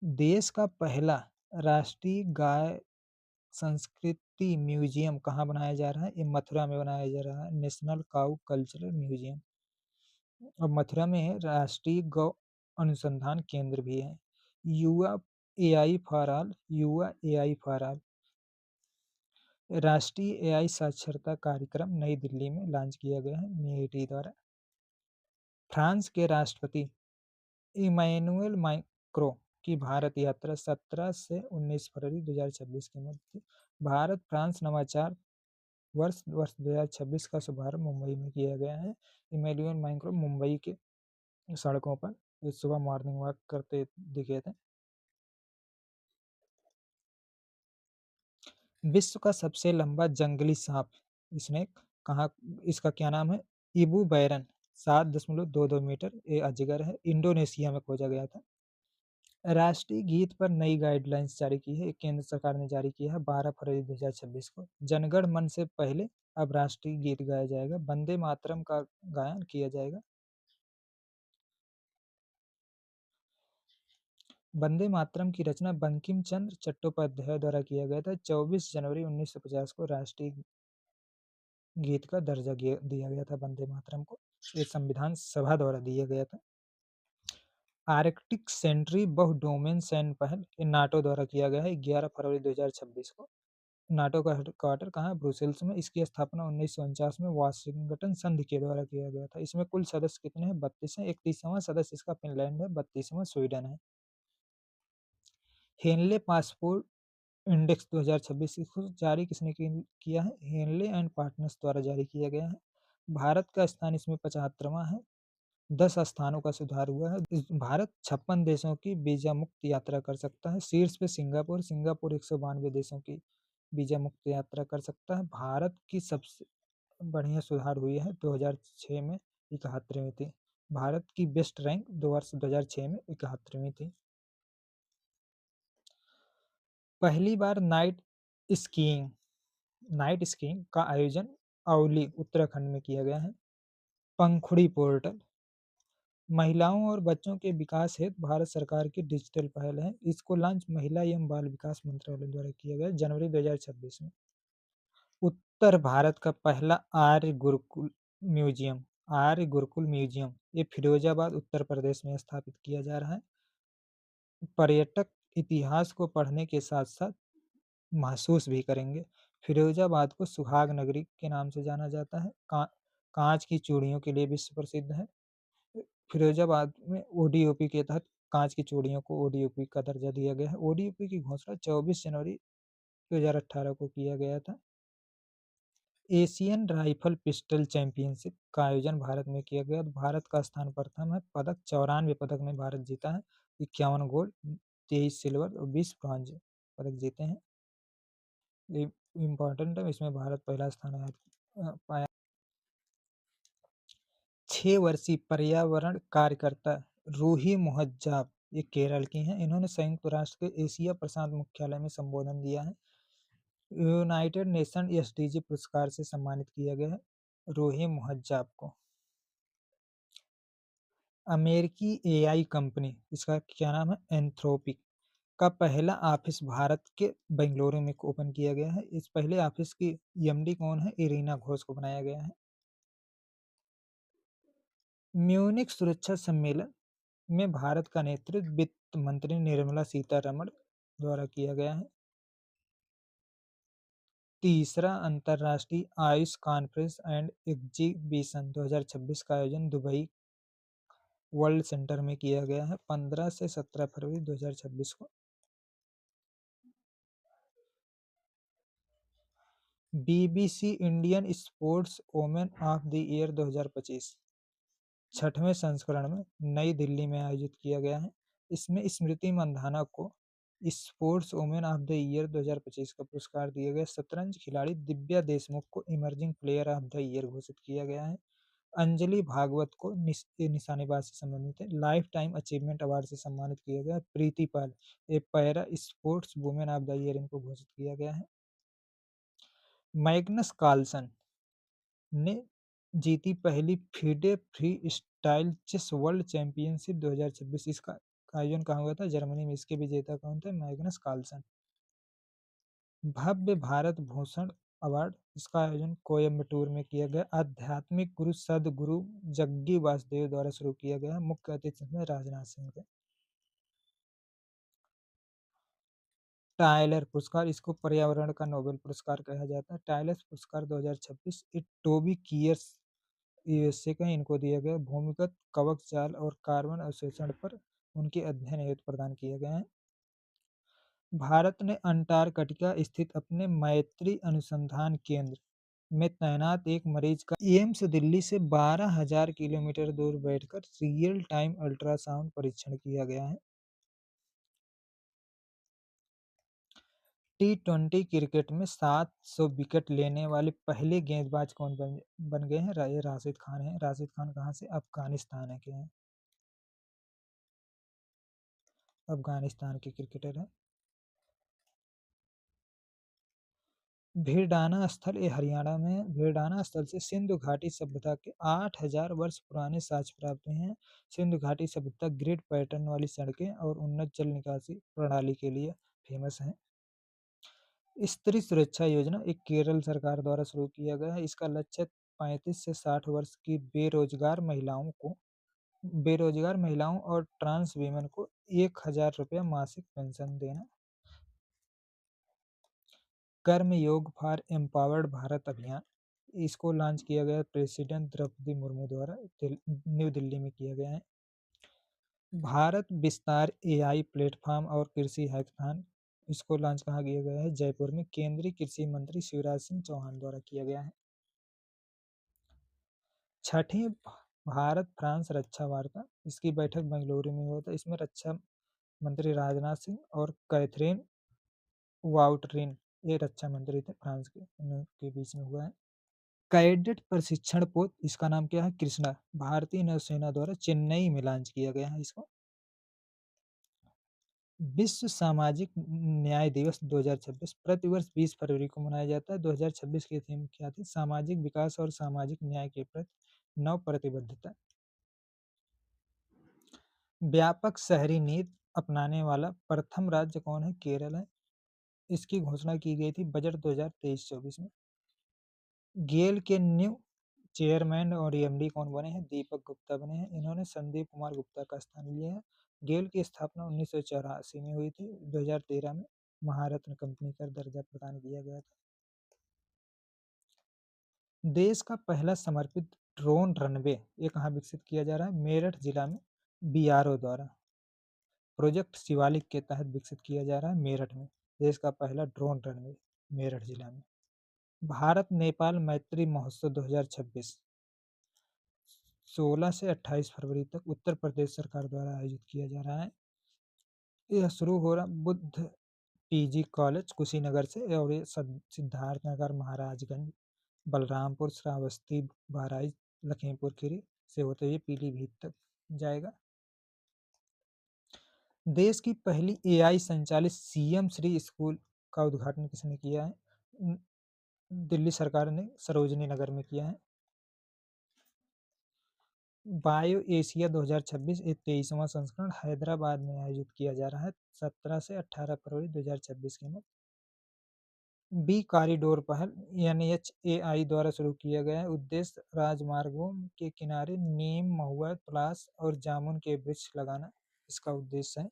[SPEAKER 1] देश का पहला राष्ट्रीय गाय संस्कृति म्यूजियम कहाँ बनाया जा रहा है? ये मथुरा में बनाया जा रहा है, नेशनल काऊ कल्चरल म्यूजियम। और मथुरा में राष्ट्रीय गौ अनुसंधान केंद्र भी है। युवा एआई फॉर ऑल, युवा एआई फॉर ऑल राष्ट्रीय एआई साक्षरता कार्यक्रम नई दिल्ली में लॉन्च किया गया है MIT द्वारा। फ्रांस के राष्ट्रपति इमैनुअल मैक्रों की भारत यात्रा 17 से 19 फरवरी 2026 की मध्य भारत फ्रांस नवाचार वर्ष 2026 का शुभारंभ मुंबई में किया गया है। इमैनुअल मैक्रों मुंबई के सड़कों पर इस सुबह मॉर्निंग वॉक करते दिखे थे। विश्व का सबसे लंबा जंगली सांप स्नेक कहाँ, इसका क्या नाम है? इबू बैरन, 7.22 मीटर, ये अजगर है, इंडोनेशिया में खोजा गया था। राष्ट्रीय गीत पर नई गाइडलाइंस जारी की है, केंद्र सरकार ने जारी किया है 12 फरवरी 2026 को। जनगण मन से पहले अब राष्ट्रीय गीत गाया जाएगा, वंदे मातरम का गायन किया जाएगा। वंदे मातरम की रचना बंकिम चंद्र चट्टोपाध्याय द्वारा किया गया था। 24 जनवरी 1950 को राष्ट्रीय गीत का दर्जा दिया गया था वंदे मातरम को, ये संविधान सभा द्वारा दिया गया था। आर्कटिक सेंट्री बहु डोमेन सैन्य पहल, ये नाटो द्वारा किया गया है 11 फरवरी 2026 को। नाटो का हेडक्वार्टर कहाँ है? ब्रुसेल्स में। इसकी स्थापना 1949 में वाशिंगटन संधि के द्वारा किया गया था। इसमें कुल सदस्य कितने हैं? 32 हैं। 31वां सदस्य इसका फिनलैंड है, 32वां स्वीडन है। हेनले पासपोर्ट इंडेक्स 2026 इसको जारी किसने किया है? हेनले एंड पार्टनर्स द्वारा जारी किया गया है। भारत का स्थान इसमें 75वां है, 10 स्थानों का सुधार हुआ है। भारत 56 देशों की वीजा मुक्त यात्रा कर सकता है। शीर्ष पे सिंगापुर, 192 देशों की वीजा मुक्त यात्रा कर सकता है। भारत की सबसे बढ़िया सुधार हुई है 2006 में 71वीं थी। भारत की बेस्ट रैंक 2006 में 71वीं थी। पहली बार नाइट स्कीइंग का आयोजन औली उत्तराखंड में किया गया है। पंखुड़ी पोर्टल महिलाओं और बच्चों के विकास हेतु भारत सरकार की डिजिटल पहल है। इसको लॉन्च महिला एवं बाल विकास मंत्रालय द्वारा किया गया जनवरी 2026 में। उत्तर भारत का पहला आर्य गुरुकुल म्यूजियम, ये फिरोजाबाद उत्तर प्रदेश में स्थापित किया जा रहा है। पर्यटक इतिहास को पढ़ने के साथ साथ महसूस भी करेंगे। फिरोजाबाद को सुहाग नगरी के नाम से जाना जाता है। कांच की चूड़ियों के लिए विश्व प्रसिद्ध है। फिरोजाबाद में ओडीओपी के तहत कांच की चूड़ियों को ओडीओपी का दर्जा दिया गया है। ओडीओपी की घोषणा 24 जनवरी 2018 को किया गया था। एशियन राइफल पिस्टल चैंपियनशिप का आयोजन भारत में किया गया। भारत का स्थान प्रथम है। पदक 94 पदक में भारत जीता है। 51 गोल्ड, 23 सिल्वर और 20 ब्रॉन्ज पदक जीते हैं। ये इम्पोर्टेंट है, इसमें भारत पहला स्थान पाया। 6 वर्षीय पर्यावरण कार्यकर्ता रूही मुहज्जाब, ये केरल की हैं। इन्होंने संयुक्त राष्ट्र के एशिया प्रशांत मुख्यालय में संबोधन दिया है। यूनाइटेड नेशन एसडीजी पुरस्कार से सम्मानित किया गया है रूही मुहज्जाब को। अमेरिकी एआई कंपनी, इसका क्या नाम है? एंथ्रोपिक का पहला ऑफिस भारत के बेंगलुरु में ओपन किया गया है। इस पहले ऑफिस की एमडी कौन है? इरीना घोष को बनाया गया है। म्यूनिख सुरक्षा सम्मेलन में भारत का नेतृत्व वित्त मंत्री निर्मला सीतारमण द्वारा किया गया है। तीसरा अंतर्राष्ट्रीय आयुष कॉन्फ्रेंस एंड एग्जीबिशन 2026 का आयोजन दुबई वर्ल्ड सेंटर में किया गया है 15 से 17 फरवरी 2026 को। BBC Indian sports women of the year 2025 छठवें संस्करण में नई दिल्ली में आयोजित किया गया है। इसमें स्मृति मंधाना को sports women of the year 2025 का पुरस्कार दिया गया। शतरंज खिलाड़ी दिव्या देशमुख को emerging player of the year घोषित किया गया है। अंजलि भागवत को निशानेबाज से संबंधित है लाइफ टाइम अचीवमेंट अवार्ड से सम्मानित किया गया। प्रीति पाल, ये para sports women of the year इनको घोषित किया गया है। मैग्नस कार्लसन ने जीती पहली FIDE freestyle chess world championship 2026। इसका आयोजन कहाँ हुआ था? जर्मनी में। इसके विजेता कौन थे? Magnus Carlsen. Bhavya Bharat Bhushan award, इसका आयोजन कोयम्बटूर में किया गया। आध्यात्मिक गुरु सदगुरु जग्गी वासुदेव द्वारा शुरू किया गया। मुख्य अतिथि में राजनाथ सिंह थे। टायलर पुरस्कार, इसको पर्यावरण का नोबेल पुरस्कार कहा जाता है। टायलर पुरस्कार 2026 टोबी कियर्स यूएसए का इनको दिया गया। भूमिगत कवक जाल और कार्बन अवशोषण पर उनके अध्ययन हेतु प्रदान किए गए हैं। भारत ने अंटार्कटिका स्थित अपने मैत्री अनुसंधान केंद्र में तैनात एक मरीज का एम्स दिल्ली से 12,000 किलोमीटर दूर बैठकर रियल टाइम अल्ट्रासाउंड परीक्षण किया गया है। T20 क्रिकेट में 700 विकेट लेने वाले पहले गेंदबाज कौन बन गए हैं? ये राशिद खान है। राशिद खान कहाँ से? अफगानिस्तान के हैं। अफगानिस्तान के क्रिकेटर हैं। भीड़ाना स्थल, ये हरियाणा में है। भीड़ाना स्थल से सिंधु घाटी सभ्यता के 8,000 वर्ष पुराने साक्ष्य प्राप्त हुए हैं। सिंधु घाटी सभ्यता ग्रिड पैटर्न वाली सड़कें और उन्नत जल निकासी प्रणाली के लिए फेमस है। स्त्री सुरक्षा योजना एक केरल सरकार द्वारा शुरू किया गया है। इसका लक्ष्य 35 से 60 वर्ष की बेरोजगार महिलाओं और ट्रांस वीमेन को 1,000 रुपया मासिक पेंशन देना। कर्म योग फॉर एम्पावर्ड भारत अभियान, इसको लॉन्च किया गया प्रेसिडेंट द्रौपदी मुर्मू द्वारा। न्यू दिल्ली में किया गया है। भारत विस्तार एआई प्लेटफॉर्म और कृषि हैकाथॉन, इसको लॉन्च कहाँ किया गया है? जयपुर में। केंद्रीय कृषि मंत्री शिवराज सिंह चौहान द्वारा किया गया है। छठी भारत फ्रांस रक्षा वार्ता, इसकी बैठक बेंगलुरु में हुआ था। इसमें रक्षा मंत्री राजनाथ सिंह और कैथरीन वाउटरिन, ये रक्षा मंत्री थे फ्रांस के, उनके बीच में हुआ है। कैडेट प्रशिक्षण पोत, इसका नाम क्या है? कृष्णा, भारतीय नौसेना द्वारा चेन्नई में लॉन्च किया गया है इसको। विश्व सामाजिक न्याय दिवस 2026 प्रतिवर्ष 20 फरवरी को मनाया जाता है। 2026 की थीम क्या थी? सामाजिक विकास और सामाजिक न्याय के प्रति नव प्रतिबद्धता। व्यापक शहरी नीति अपनाने वाला प्रथम राज्य कौन है? केरल है। इसकी घोषणा की गई थी बजट 2023-24 में। गेल के न्यू चेयरमैन और एमडी कौन बने हैं? दीपक गुप्ता बने हैं। इन्होंने संदीप कुमार गुप्ता का स्थान लिया है। गेल की स्थापना 1984 में हुई थी। 2013 में महारत्न कंपनी का दर्जा प्रदान किया गया था। देश का पहला समर्पित ड्रोन रनवे, ये कहाँ विकसित किया जा रहा है? मेरठ जिला में बीआरओ द्वारा। प्रोजेक्ट शिवालिक के तहत विकसित किया जा रहा है मेरठ में। देश का पहला ड्रोन रनवे मेरठ जिला में। भारत नेपाल मैत्री महोत्सव 2026 16 से 28 फरवरी तक उत्तर प्रदेश सरकार द्वारा आयोजित किया जा रहा है। यह शुरू हो रहा बुद्ध पीजी कॉलेज कुशीनगर से, और ये सिद्धार्थ नगर, महाराजगंज, बलरामपुर, श्रावस्ती, बहराइच, लखीमपुर खीरी से होते हुए पीलीभीत तक जाएगा। देश की पहली एआई संचालित सीएम श्री स्कूल का उद्घाटन किसने किया है? दिल्ली सरकार ने सरोजनी नगर में किया है। बायो एशिया 2026 एक 23वां संस्करण हैदराबाद में आयोजित किया जा रहा है 17 से 18 फरवरी 2026 की। बी कॉरिडोर पहल NHAI द्वारा शुरू किया गया है। उद्देश्य राजमार्गों के किनारे नीम, महुआ, पलाश और जामुन के वृक्ष लगाना, इसका उद्देश्य है।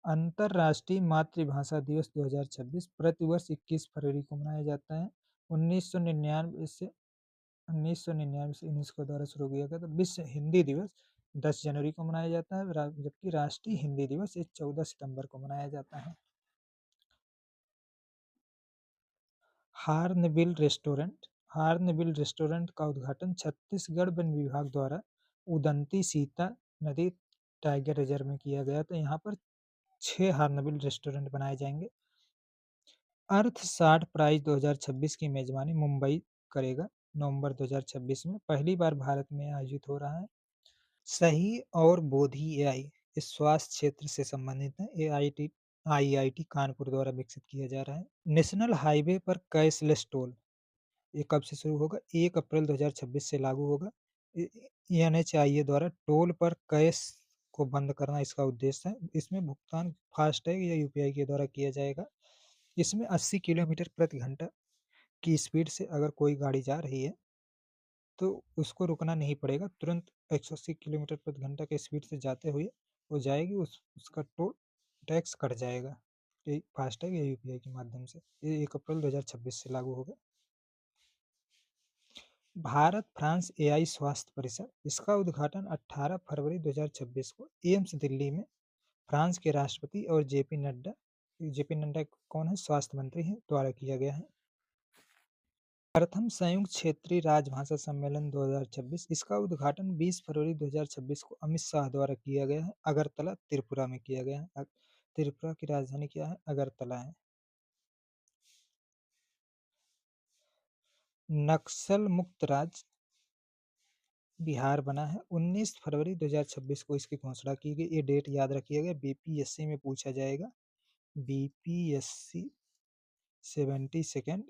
[SPEAKER 1] अंतर्राष्ट्रीय मातृभाषा दिवस 2026 प्रतिवर्ष 21 फरवरी को मनाया जाता है। 1999 से 1999 से यूनेस्को द्वारा शुरू किया गया। तो विश्व हिंदी दिवस 10 जनवरी को मनाया जाता है, जबकि राष्ट्रीय हिंदी दिवस 14 सितंबर को मनाया जाता है। हार्नबिल रेस्टोरेंट का उद्घाटन छत्तीसगढ़ वन विभाग द्वारा उदंती सीता नदी टाइगर रिजर्व में किया गया। तो यहाँ पर 6 हार्नबिल रेस्टोरेंट बनाए जाएंगे। अर्थशाट प्राइज 2026 की मेजबानी मुंबई करेगा। नवंबर 2026 में पहली बार भारत में आयोजित हो रहा है। सही और बोधी एआई इस स्वास्थ्य क्षेत्र से संबंधित है। आईआईटी कानपुर द्वारा विकसित किया जा रहा है। नेशनल हाईवे पर कैशलेस टोल, ये कब से शुरू होगा? 1 अप्रैल 2026 से लागू होगा। एनएचआईए द्वारा टोल पर कैश को बंद करना इसका उद्देश्य है। इसमें भुगतान फास्टैग या यूपीआई के द्वारा किया जाएगा। इसमें 80 किलोमीटर प्रति घंटा की स्पीड से अगर कोई गाड़ी जा रही है तो उसको रुकना नहीं पड़ेगा, तुरंत 180 किलोमीटर प्रति घंटा के स्पीड से जाते हुए वो जाएगी, उसका टोल टैक्स कट जाएगा। ये फास्टैग या यूपीआई के माध्यम से। ये 1 अप्रैल 2026 से लागू होगा। भारत फ्रांस एआई स्वास्थ्य परिषद, इसका उद्घाटन 18 फरवरी 2026 को एम्स दिल्ली में फ्रांस के राष्ट्रपति और जेपी नड्डा कौन है? स्वास्थ्य मंत्री हैं, द्वारा किया गया है। प्रथम संयुक्त क्षेत्रीय राजभाषा सम्मेलन 2026, इसका उद्घाटन 20 फरवरी 2026 को अमित शाह द्वारा किया गया है। अगरतला, त्रिपुरा में किया गया है। त्रिपुरा की राजधानी क्या है? अगरतला है। नक्सल मुक्त राज्य बिहार बना है। 19 फरवरी 2026 को इसकी घोषणा की गई। ये डेट याद रखिएगा, बीपीएससी में पूछा जाएगा। बीपीएससी 72nd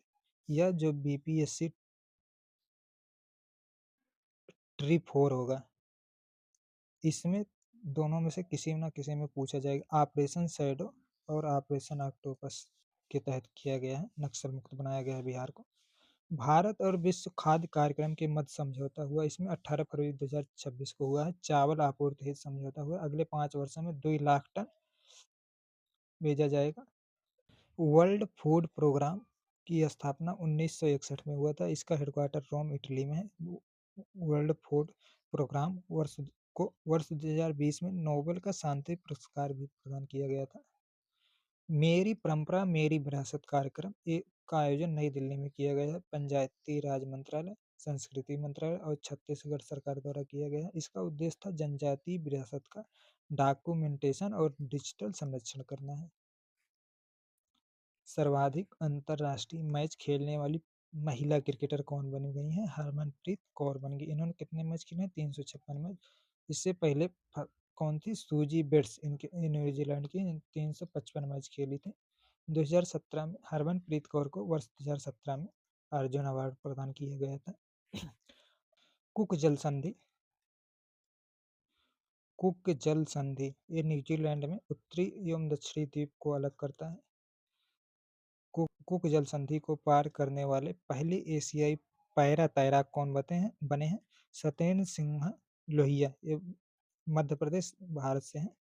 [SPEAKER 1] या जो बीपीएससी ट्री 4 होगा, इसमें दोनों में से किसी न किसी में पूछा जाएगा। ऑपरेशन शैडो और ऑपरेशन ऑक्टोपस के तहत किया गया है, नक्सल मुक्त बनाया गया है बिहार को। भारत और विश्व खाद्य कार्यक्रम के मध्य समझौता हुआ, इसमें 18 फरवरी 2026 को हुआ है। चावल आपूर्ति हित समझौता हुआ, अगले 5 वर्षों में 2 लाख टन भेजा जाएगा। वर्ल्ड फूड प्रोग्राम की स्थापना 1961 में हुआ था। इसका हेडक्वार्टर रोम, इटली में है। वर्ल्ड फूड प्रोग्राम वर्ष 2020 में नोबेल का शांति पुरस्कार भी प्रदान किया गया था। मेरी परंपरा मेरी विरासत कार्यक्रम का आयोजन नई दिल्ली में किया गया है। पंचायती राज मंत्रालय, संस्कृति मंत्रालय और छत्तीसगढ़ सरकार द्वारा किया गया है। इसका उद्देश्य था जनजातीय विरासत का डॉक्यूमेंटेशन और डिजिटल संरक्षण करना है। सर्वाधिक अंतर्राष्ट्रीय मैच खेलने वाली महिला क्रिकेटर कौन बनी गई है? हरमनप्रीत कौर बन गई। इन्होंने कितने मैच खेले हैं? 356 मैच। इससे पहले कौन थी? सूजी बेट्स, इनके न्यूजीलैंड की, 355 मैच खेली थी। 2017 में हरमनप्रीत कौर को वर्ष 2017 में अर्जुन अवार्ड प्रदान किया गया था। कुक जल संधि, ये न्यूजीलैंड में उत्तरी एवं दक्षिणी द्वीप को अलग करता है। कुक जल संधि को पार करने वाले पहले एशियाई पैरा तैराक कौन बने हैं? सत्येंद्र सिंह लोहिया, ये मध्य प्रदेश, भारत से हैं।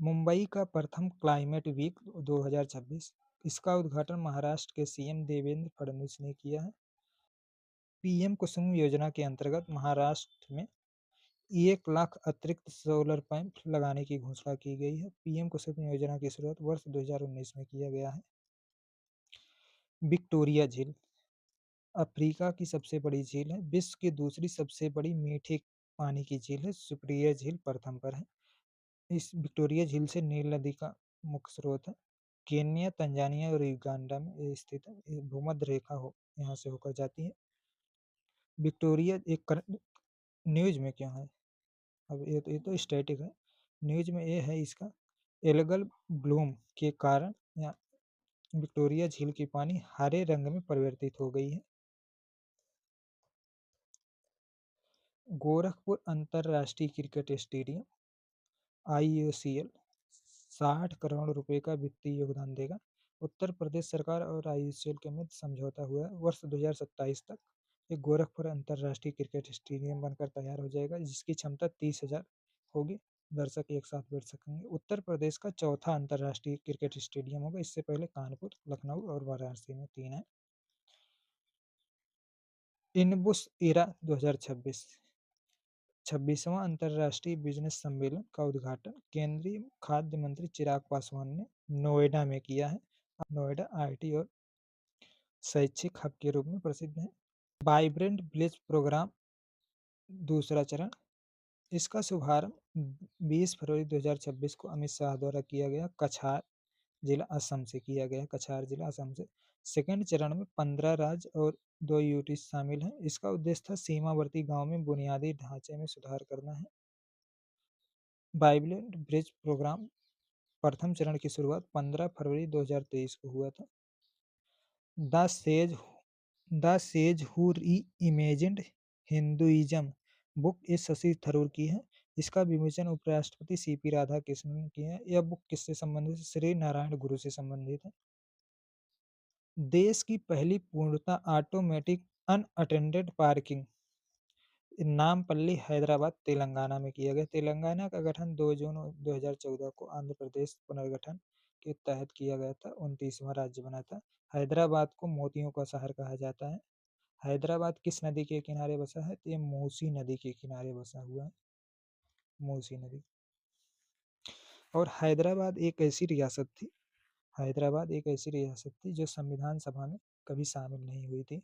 [SPEAKER 1] मुंबई का प्रथम क्लाइमेट वीक 2026, इसका उद्घाटन महाराष्ट्र के सीएम देवेंद्र फडणवीस ने किया है। पीएम कुसुम योजना के अंतर्गत महाराष्ट्र में 1 लाख अतिरिक्त सोलर पंप लगाने की घोषणा की गई है। पीएम कुसुम योजना की शुरुआत वर्ष 2019 में किया गया है। विक्टोरिया झील अफ्रीका की सबसे बड़ी झील है। विश्व की दूसरी सबसे बड़ी मीठे पानी की झील है। सुप्रिया झील प्रथम पर है। इस विक्टोरिया झील से नील नदी का मुख्य स्रोत है। केन्या, तंजानिया और युगांडा में ये स्थित है। ये भूमध्य रेखा यहाँ से होकर जाती है। विक्टोरिया एक न्यूज में क्या है? अब ये तो स्टैटिक है। न्यूज में ये है इसका, एल्गल ब्लूम के कारण विक्टोरिया झील की पानी हरे रंग में परिवर्तित हो गई है। गोरखपुर अंतर्राष्ट्रीय क्रिकेट स्टेडियम IOCL 60 करोड़ रुपए का वित्तीय योगदान देगा। उत्तर प्रदेश सरकार और IOCL के मध्य समझौता हुआ है। वर्ष 2027 तक ये गोरखपुर अंतर्राष्ट्रीय क्रिकेट स्टेडियम बनकर तैयार हो जाएगा, जिसकी क्षमता 30,000 होगी। दर्शक एक साथ बैठ सकेंगे। उत्तर प्रदेश का चौथा अंतर्राष्ट्रीय क्रिकेट स्टेडियम होगा। इससे पहले कानपुर, लखनऊ और वाराणसी में 3 है। इनबुस इरा 2026, 26वां अंतर्राष्ट्रीय बिजनेस सम्मेलन का उद्घाटन केंद्रीय खाद्य मंत्री चिराग पासवान ने नोएडा में किया है। नोएडा आईटी और शैक्षिक हब के रूप में प्रसिद्ध है। वाइब्रेंट विलेज प्रोग्राम दूसरा चरण, इसका शुभारंभ 20 फरवरी 2026 को अमित शाह द्वारा किया गया। कछार जिला असम से किया गया। कछार जिला असम से। सेकेंड चरण में 15 राज्य और 2 यूटी शामिल हैं। इसका उद्देश्य था सीमावर्ती गांव में बुनियादी ढांचे में सुधार करना है। वाइब्रेंट ब्रिज प्रोग्राम प्रथम चरण की शुरुआत 15 फरवरी 2023 को हुआ था। The sage the sage who reimagined Hinduism book इस शशि थरूर की है। इसका विमोचन उपराष्ट्रपति सीपी राधाकृष्णन ने किया है। यह बुक किससे संबंधित है? श्री नारायण गुरु से संबंधित है। देश की पहली पूर्णतः automatic unattended parking Nampally Hyderabad Telangana में किया गया। तेलंगाना का गठन 2 जून 2014 को आंध्र प्रदेश पुनर्गठन के तहत किया गया था। 29वां राज्य बना था। हैदराबाद को मोतियों का शहर कहा जाता है। हैदराबाद किस नदी के किनारे बसा है? तो ये मूसी नदी के किनारे बसा हुआ है, मूसी नदी। और हैदराबाद एक ऐसी रियासत थी जो संविधान सभा में कभी शामिल नहीं हुई थी।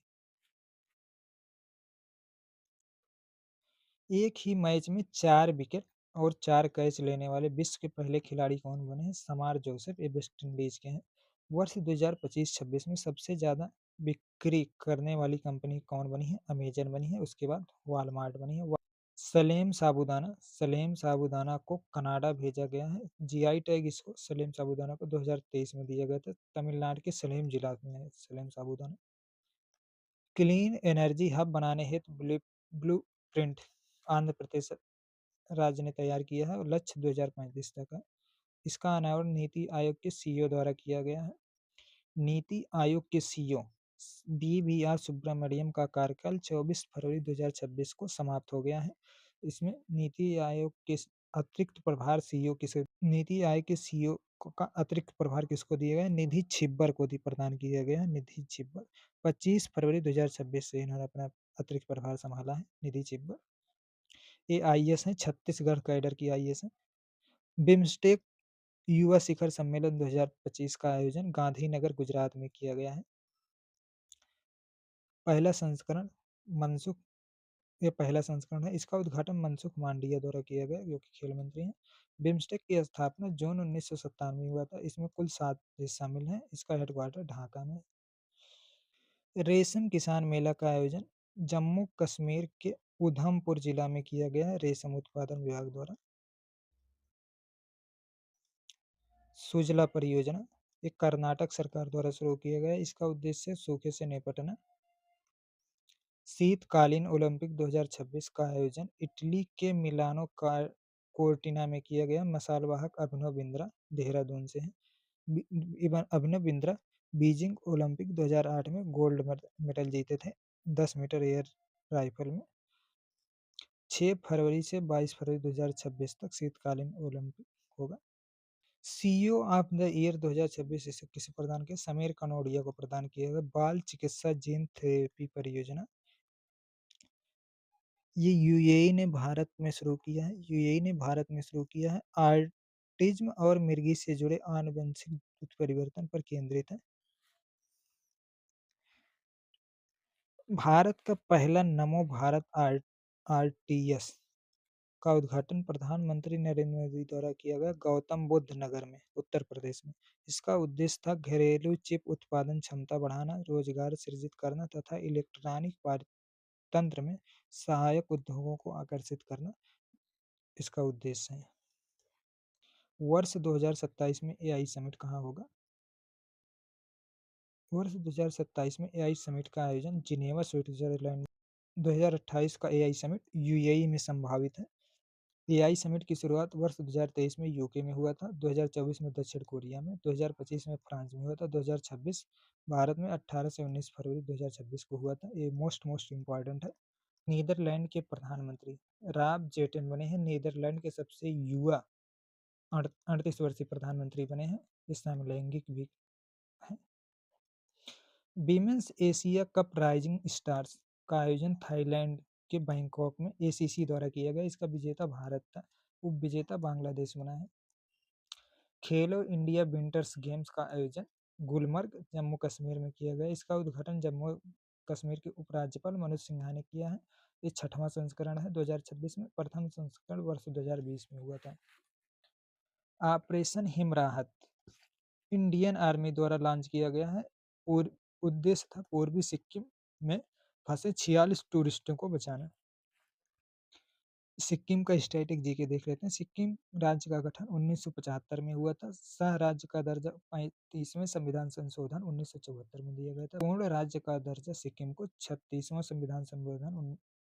[SPEAKER 1] एक ही मैच में 4 विकेट और 4 कैच लेने वाले विश्व के पहले खिलाड़ी कौन बने हैं? समार जोसेफ, ये वेस्ट इंडीज के हैं। वर्ष 2025-26 में सबसे ज्यादा बिक्री करने वाली कंपनी कौन बनी है? अमेजन बनी है। उसके बाद वॉलमार्ट बनी है। सलेम साबूदाना को कनाडा भेजा गया है। जीआई टैग इसको सलेम साबूदाना को 2023 में दिया गया था। तमिलनाडु के सलेम जिला में है सलेम साबूदाना। क्लीन एनर्जी हब बनाने हेतु ब्लू प्रिंट आंध्र प्रदेश राज्य ने तैयार किया है और लक्ष्य 2035 तक है। इसका अनावरण नीति आयोग के सीईओ द्वारा किया गया है। नीति आयोग के सीईओ BVR सुब्रमण्यम का कार्यकाल 24 फरवरी 2026 को समाप्त हो गया है। इसमें नीति आयोग के अतिरिक्त प्रभार सीईओ किसे नीति आयोग के सीईओ का अतिरिक्त प्रभार किसको दिया गया? निधि छिब्बर को प्रदान किया गया। निधि छिब्बर 25 फरवरी 2026 से इन्होंने अपना अतिरिक्त प्रभार संभाला है। निधि छिब्बर ये IAS है, छत्तीसगढ़ कैडर की IAS है। बिम्स्टेक युवा शिखर सम्मेलन 2025 का आयोजन गांधीनगर गुजरात में किया गया है। पहला संस्करण है। इसका उद्घाटन मनसुख मांडविया द्वारा किया गया जो कि खेल मंत्री हैं। बिम्स्टेक की स्थापना जून 1997 में हुआ था। इसमें कुल 7 देश शामिल हैं। इसका हेडक्वार्टर ढाका में। रेशम किसान मेला का आयोजन जम्मू कश्मीर के उधमपुर जिला में किया गया है रेशम उत्पादन विभाग द्वारा। सुजला परियोजना ये कर्नाटक सरकार द्वारा शुरू किया गया। इसका उद्देश्य सूखे से निपटना। शीतकालीन ओलंपिक 2026 का आयोजन इटली के मिलानो कोर्टिना में किया गया। मशाल वाहक अभिनव बिंद्रा देहरादून से हैं। अभिनव बिंद्रा बीजिंग ओलंपिक 2008 में गोल्ड मेडल जीते थे 10 मीटर एयर राइफल में। 6 फरवरी से 22 फरवरी 2026 तक शीतकालीन ओलंपिक होगा। सीईओ ऑफ द ईयर 2026 इसे किसे प्रदान किया? समीर कनोडिया को प्रदान किया गया। बाल चिकित्सा जीन थेरेपी परियोजना ये यूएई ने भारत में शुरू किया है। ऑटिज्म और मिर्गी से जुड़े आनुवंशिक उत्परिवर्तन पर केंद्रित है। भारत का पहला नमो भारत RTS का उद्घाटन प्रधानमंत्री नरेंद्र मोदी द्वारा किया गया गौतम बुद्ध नगर में उत्तर प्रदेश में। इसका उद्देश्य था घरेलू चिप उत्पादन क्षमता बढ़ाना, रोजगार सृजित करना तथा इलेक्ट्रॉनिक तंत्र में सहायक उद्योगों को आकर्षित करना इसका उद्देश्य है। वर्ष 2027 में AI समिट कहाँ होगा? वर्ष 2027 में AI समिट का आयोजन जिनेवा स्विट्जरलैंड। 2028 का AI समिट UAE में संभावित है। AI समिट की शुरुआत वर्ष 2023 में यूके में हुआ था। 2024 में दक्षिण कोरिया में, 2025 में फ्रांस में हुआ था। 2026 भारत में 18 से 19 फरवरी 2026 को हुआ था। ये मोस्ट इम्पॉर्टेंट है। नीदरलैंड के प्रधानमंत्री राब जेटन बने हैं। नीदरलैंड के सबसे युवा 38 वर्षीय प्रधानमंत्री बने हैं। इसमें लैंगिक भी है। Women's Asia cup rising stars का आयोजन थाईलैंड के बैंकॉक में ACC द्वारा किया गया। इसका विजेता भारत था। उप विजेता बांग्लादेश बना है। खेलो इंडिया विंटर्स गेम्स का आयोजन गुलमर्ग जम्मू कश्मीर में किया गया। इसका उद्घाटन जम्मू कश्मीर के उपराज्यपाल मनोज सिन्हा ने किया है। ये 6वां संस्करण है 2026 में। प्रथम संस्करण वर्ष 2020 में हुआ था। ऑपरेशन हिमराहत इंडियन आर्मी द्वारा लॉन्च किया गया है और उद्देश्य था पूर्वी सिक्किम में फंसे 46 टूरिस्टों को बचाना। सिक्किम का स्टैटिक जीके देख लेते हैं। सिक्किम राज्य का गठन 1975 में हुआ था। सह राज्य का दर्जा 35वें संविधान संशोधन 1974 में दिया गया था। पूर्ण राज्य का दर्जा सिक्किम को 36वां संविधान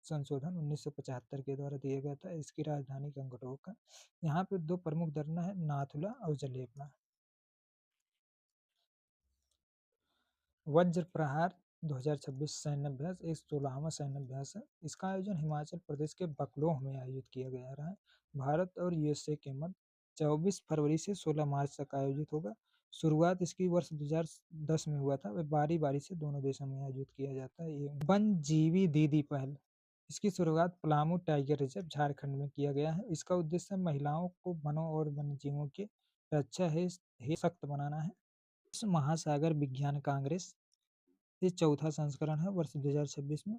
[SPEAKER 1] संशोधन 1975 के द्वारा दिया गया था। इसकी राजधानी गंगटोक है। यहाँ पे दो प्रमुख धरना है, नाथुला और जलेपा। वज्र प्रहार 2026 सैन्य अभ्यास एक 16वां सैन्य अभ्यास है। इसका आयोजन हिमाचल प्रदेश के बकलोह में आयोजित किया गया रहा है। भारत और यूएसए के मध्य 24 फरवरी से 16 मार्च तक आयोजित होगा। शुरुआत इसकी वर्ष 2010 में हुआ था। वह बारी बारी से दोनों देशों में आयोजित किया जाता है। ये वन जीवी दीदी पहल, इसकी शुरुआत पलामू टाइगर रिजर्व झारखंड में किया गया है। इसका उद्देश्य महिलाओं को वनों और वन्य जीवों की रक्षा हेतु सशक्त बनाना है। विश्व महासागर विज्ञान कांग्रेस, ये चौथा संस्करण है, वर्ष 2026 में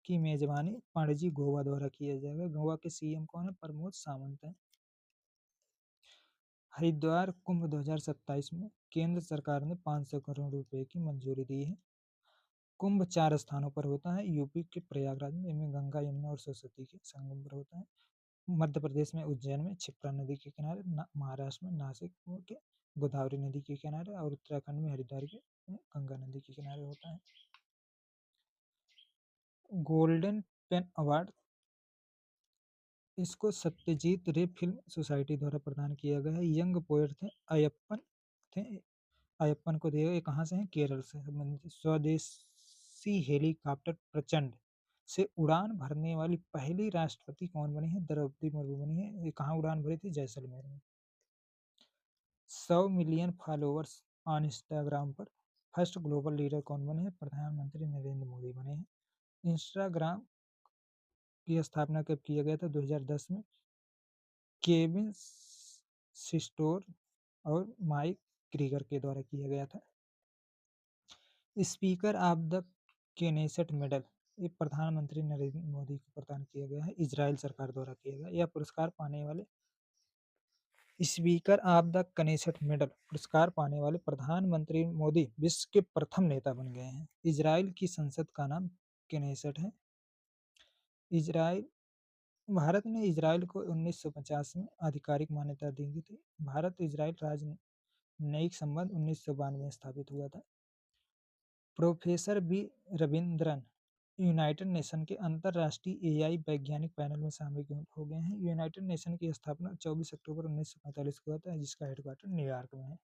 [SPEAKER 1] की मेजबानी पणजी गोवा द्वारा किया जाएगा। गोवा के सीएम कौन है? प्रमोद सावंत है। हरिद्वार कुंभ 2027 में केंद्र सरकार ने 500 करोड़ रुपए की मंजूरी दी है। कुंभ 4 स्थानों पर होता है। यूपी के प्रयागराज में, इनमें गंगा, यमुना और सरस्वती के संगम पर होता है। मध्य प्रदेश में उज्जैन में क्षिप्रा नदी के किनारे, महाराष्ट्र में नासिक के गोदावरी नदी के किनारे और उत्तराखंड में हरिद्वार के गंगा नदी के किनारे होता है। गोल्डन पेन अवार्ड, इसको सत्यजीत रे फिल्म सोसाइटी द्वारा प्रदान किया गया है। यंग पोएट थे अयप्पन को दिया गया। ये कहाँ से है? केरल से संबंधित। स्वदेशी हेलीकॉप्टर प्रचंड से उड़ान भरने वाली पहली राष्ट्रपति कौन बनी है? द्रौपदी मुर्मू बनी है। ये कहाँ उड़ान भरी थी? जैसलमेर में। 100 मिलियन फॉलोअर्स ऑन इंस्टाग्राम पर फर्स्ट ग्लोबल लीडर कौन बने हैं? प्रधानमंत्री नरेंद्र मोदी बने हैं। इंस्टाग्राम की स्थापना कब किया गया था? 2010 में केविन सिस्टोर और माइक क्रीगर के द्वारा किया गया था। स्पीकर ऑफ द केनेसेट मेडल, ये प्रधानमंत्री नरेंद्र मोदी को प्रदान किया गया है। इजराइल सरकार द्वारा किया गया। यह पुरस्कार पाने वाले speaker of the Knesset medal पुरस्कार पाने वाले प्रधानमंत्री मोदी विश्व के प्रथम नेता बन गए हैं। इजराइल की संसद का नाम केनेसेट है। इजराइल भारत ने इजराइल को 1950 में आधिकारिक मान्यता दी थी। भारत इजराइल राजनयिक संबंध 1992 में स्थापित हुआ था। Professor B Ravindran United Nation के अंतरराष्ट्रीय एआई वैज्ञानिक पैनल में शामिल हो गए हैं। यूनाइटेड नेशन की स्थापना 24 अक्टूबर 1945 को हुआ था, जिसका हेडक्वार्टर न्यूयॉर्क में है।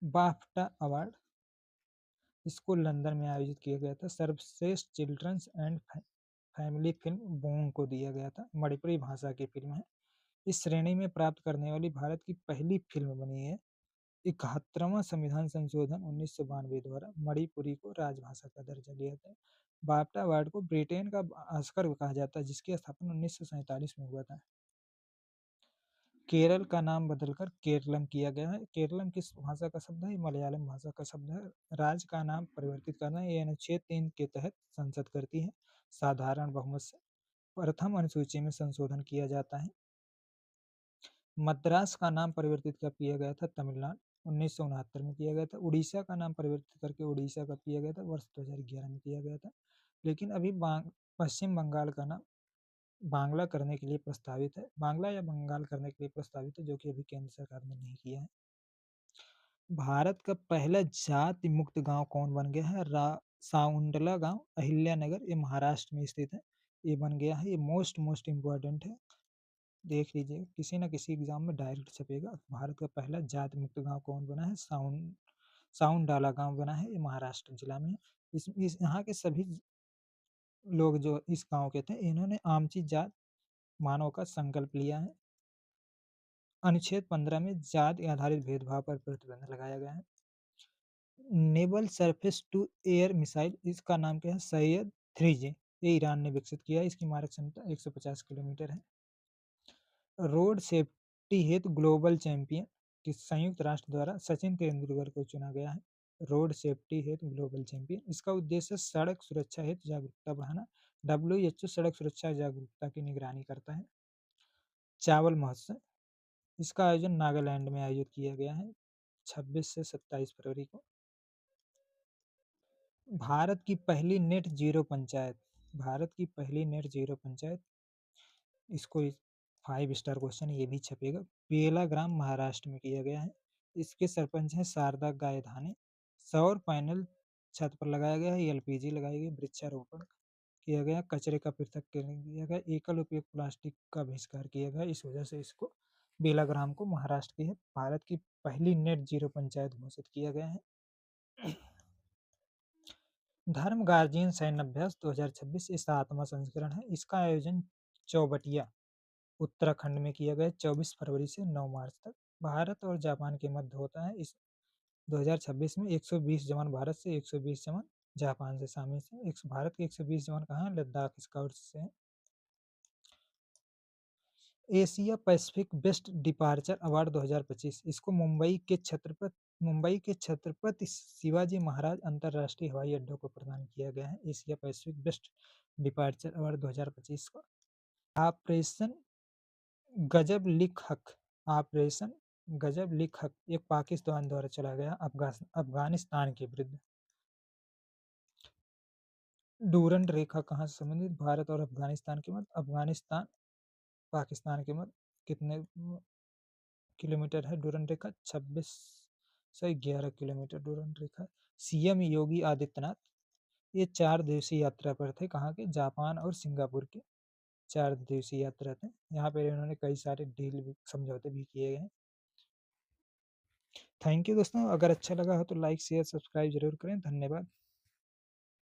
[SPEAKER 1] बाफ्टा अवार्ड, इसको लंदन में आयोजित किया गया था। सर्वश्रेष्ठ children's and family film Bong को दिया गया था। मणिपुरी भाषा की फिल्म है। इस श्रेणी में प्राप्त करने वाली भारत की पहली फिल्म बनी है। 71वां संविधान संशोधन 1992 द्वारा मणिपुरी को राजभाषा का दर्जा दिया था। बाफ्टा अवार्ड को ब्रिटेन का ऑस्कर कहा जाता है, जिसकी स्थापना 1947 में हुआ था। केरल का नाम बदलकर केरलम किया गया है। केरलम किस भाषा का शब्द है? मलयालम भाषा का शब्द है। राज्य का नाम परिवर्तित करना ये अनुच्छेद 3 के तहत संसद करती है। साधारण बहुमत से प्रथम अनुसूची में संशोधन किया जाता है। मद्रास का नाम परिवर्तित कब किया गया था? तमिलनाडु 1969 में किया गया था। उड़ीसा का नाम परिवर्तित करके उड़ीसा कब किया गया था? वर्ष 2011 में किया गया था। लेकिन अभी पश्चिम बंगाल का नाम बांग्ला करने के लिए प्रस्तावित है। बांग्ला या बंगाल करने के लिए प्रस्तावित है, जो कि अभी केंद्र सरकार ने नहीं किया है। भारत का पहला जाति मुक्त गांव कौन बन गया है? साउंडला गांव अहिल्यानगर, ये महाराष्ट्र में स्थित है। ये बन गया है। ये मोस्ट इम्पोर्टेंट है, देख लीजिए, किसी ना किसी एग्जाम में डायरेक्ट छपेगा। भारत का पहला जाति मुक्त गांव कौन बना है? साउंडाला गांव बना है। ये महाराष्ट्र जिला में है। इस यहाँ के सभी लोग जो इस गांव के थे, इन्होंने आमची जात मानव का संकल्प लिया है। अनुच्छेद 15 में जाति आधारित भेदभाव पर प्रतिबंध लगाया गया है। Naval surface to air missile, इसका नाम क्या है? सैयद 3J, ये ईरान ने विकसित किया है। इसकी मारक क्षमता 150 किलोमीटर है। रोड सेफ्टी हेतु ग्लोबल चैंपियन किस संयुक्त राष्ट्र द्वारा सचिन तेंदुलकर को चुना गया है। रोड सेफ्टी हेतु ग्लोबल चैंपियन, इसका उद्देश्य सड़क सुरक्षा हेतु जागरूकता बढ़ाना। WHO सड़क सुरक्षा जागरूकता की निगरानी करता है। चावल महोत्सव, इसका आयोजन नागालैंड में आयोजित किया गया है 26 से 27 फरवरी को। भारत की पहली नेट जीरो पंचायत, भारत की पहली नेट जीरो पंचायत, इसको 5 स्टार क्वेश्चन ये भी छपेगा। बेलाग्राम महाराष्ट्र में किया गया है। इसके सरपंच हैं शारदा गायधानी। सौर पैनल छत पर लगाया गया है। एलपीजी लगाई गई। वृक्षारोपण किया गया। कचरे का पृथक्करण किया गया। एकल उपयोग प्लास्टिक का बहिष्कार किया गया। इस वजह से इसको बेलाग्राम को महाराष्ट्र की है भारत की पहली नेट जीरो पंचायत घोषित किया गया है। धर्म गार्जियन सैन्य अभ्यास 2026 ये 7वां संस्करण है। इसका आयोजन चौबटिया उत्तराखंड में किया गया 24 फरवरी से 9 मार्च तक। भारत और जापान के मध्य होता है। इस 2026 में 120 जवान भारत से, 120 जवान जापान से शामिल हैं। भारत के 120 जवान कहाँ हैं? लद्दाख स्काउट्स से हैं। Asia Pacific best departure award 2025 इसको मुंबई के छत्रपति शिवाजी महाराज अंतरराष्ट्रीय हवाई अड्डे को प्रदान किया गया है। Asia Pacific best departure award 2025 को। ऑपरेशन गजब लिख हक ऑपरेशन गजब लिख हक एक पाकिस्तान द्वारा चलाया गया अफगानिस्तान के विरुद्ध। डूरंड रेखा कहाँ से संबंधित? भारत और अफगानिस्तान के मध्य। अफगानिस्तान पाकिस्तान के मध्य कितने किलोमीटर है डूरंड रेखा? 2611 किलोमीटर डूरंड रेखा। सीएम योगी आदित्यनाथ ये 4 दिवसीय यात्रा पर थे। कहाँ के? जापान और सिंगापुर के 4 दिवसीय यात्रा थे। यहाँ पर इन्होंने कई सारे डील भी, समझौते भी किए गए हैं। थैंक यू दोस्तों, अगर अच्छा लगा हो तो लाइक शेयर सब्सक्राइब जरूर करें। धन्यवाद।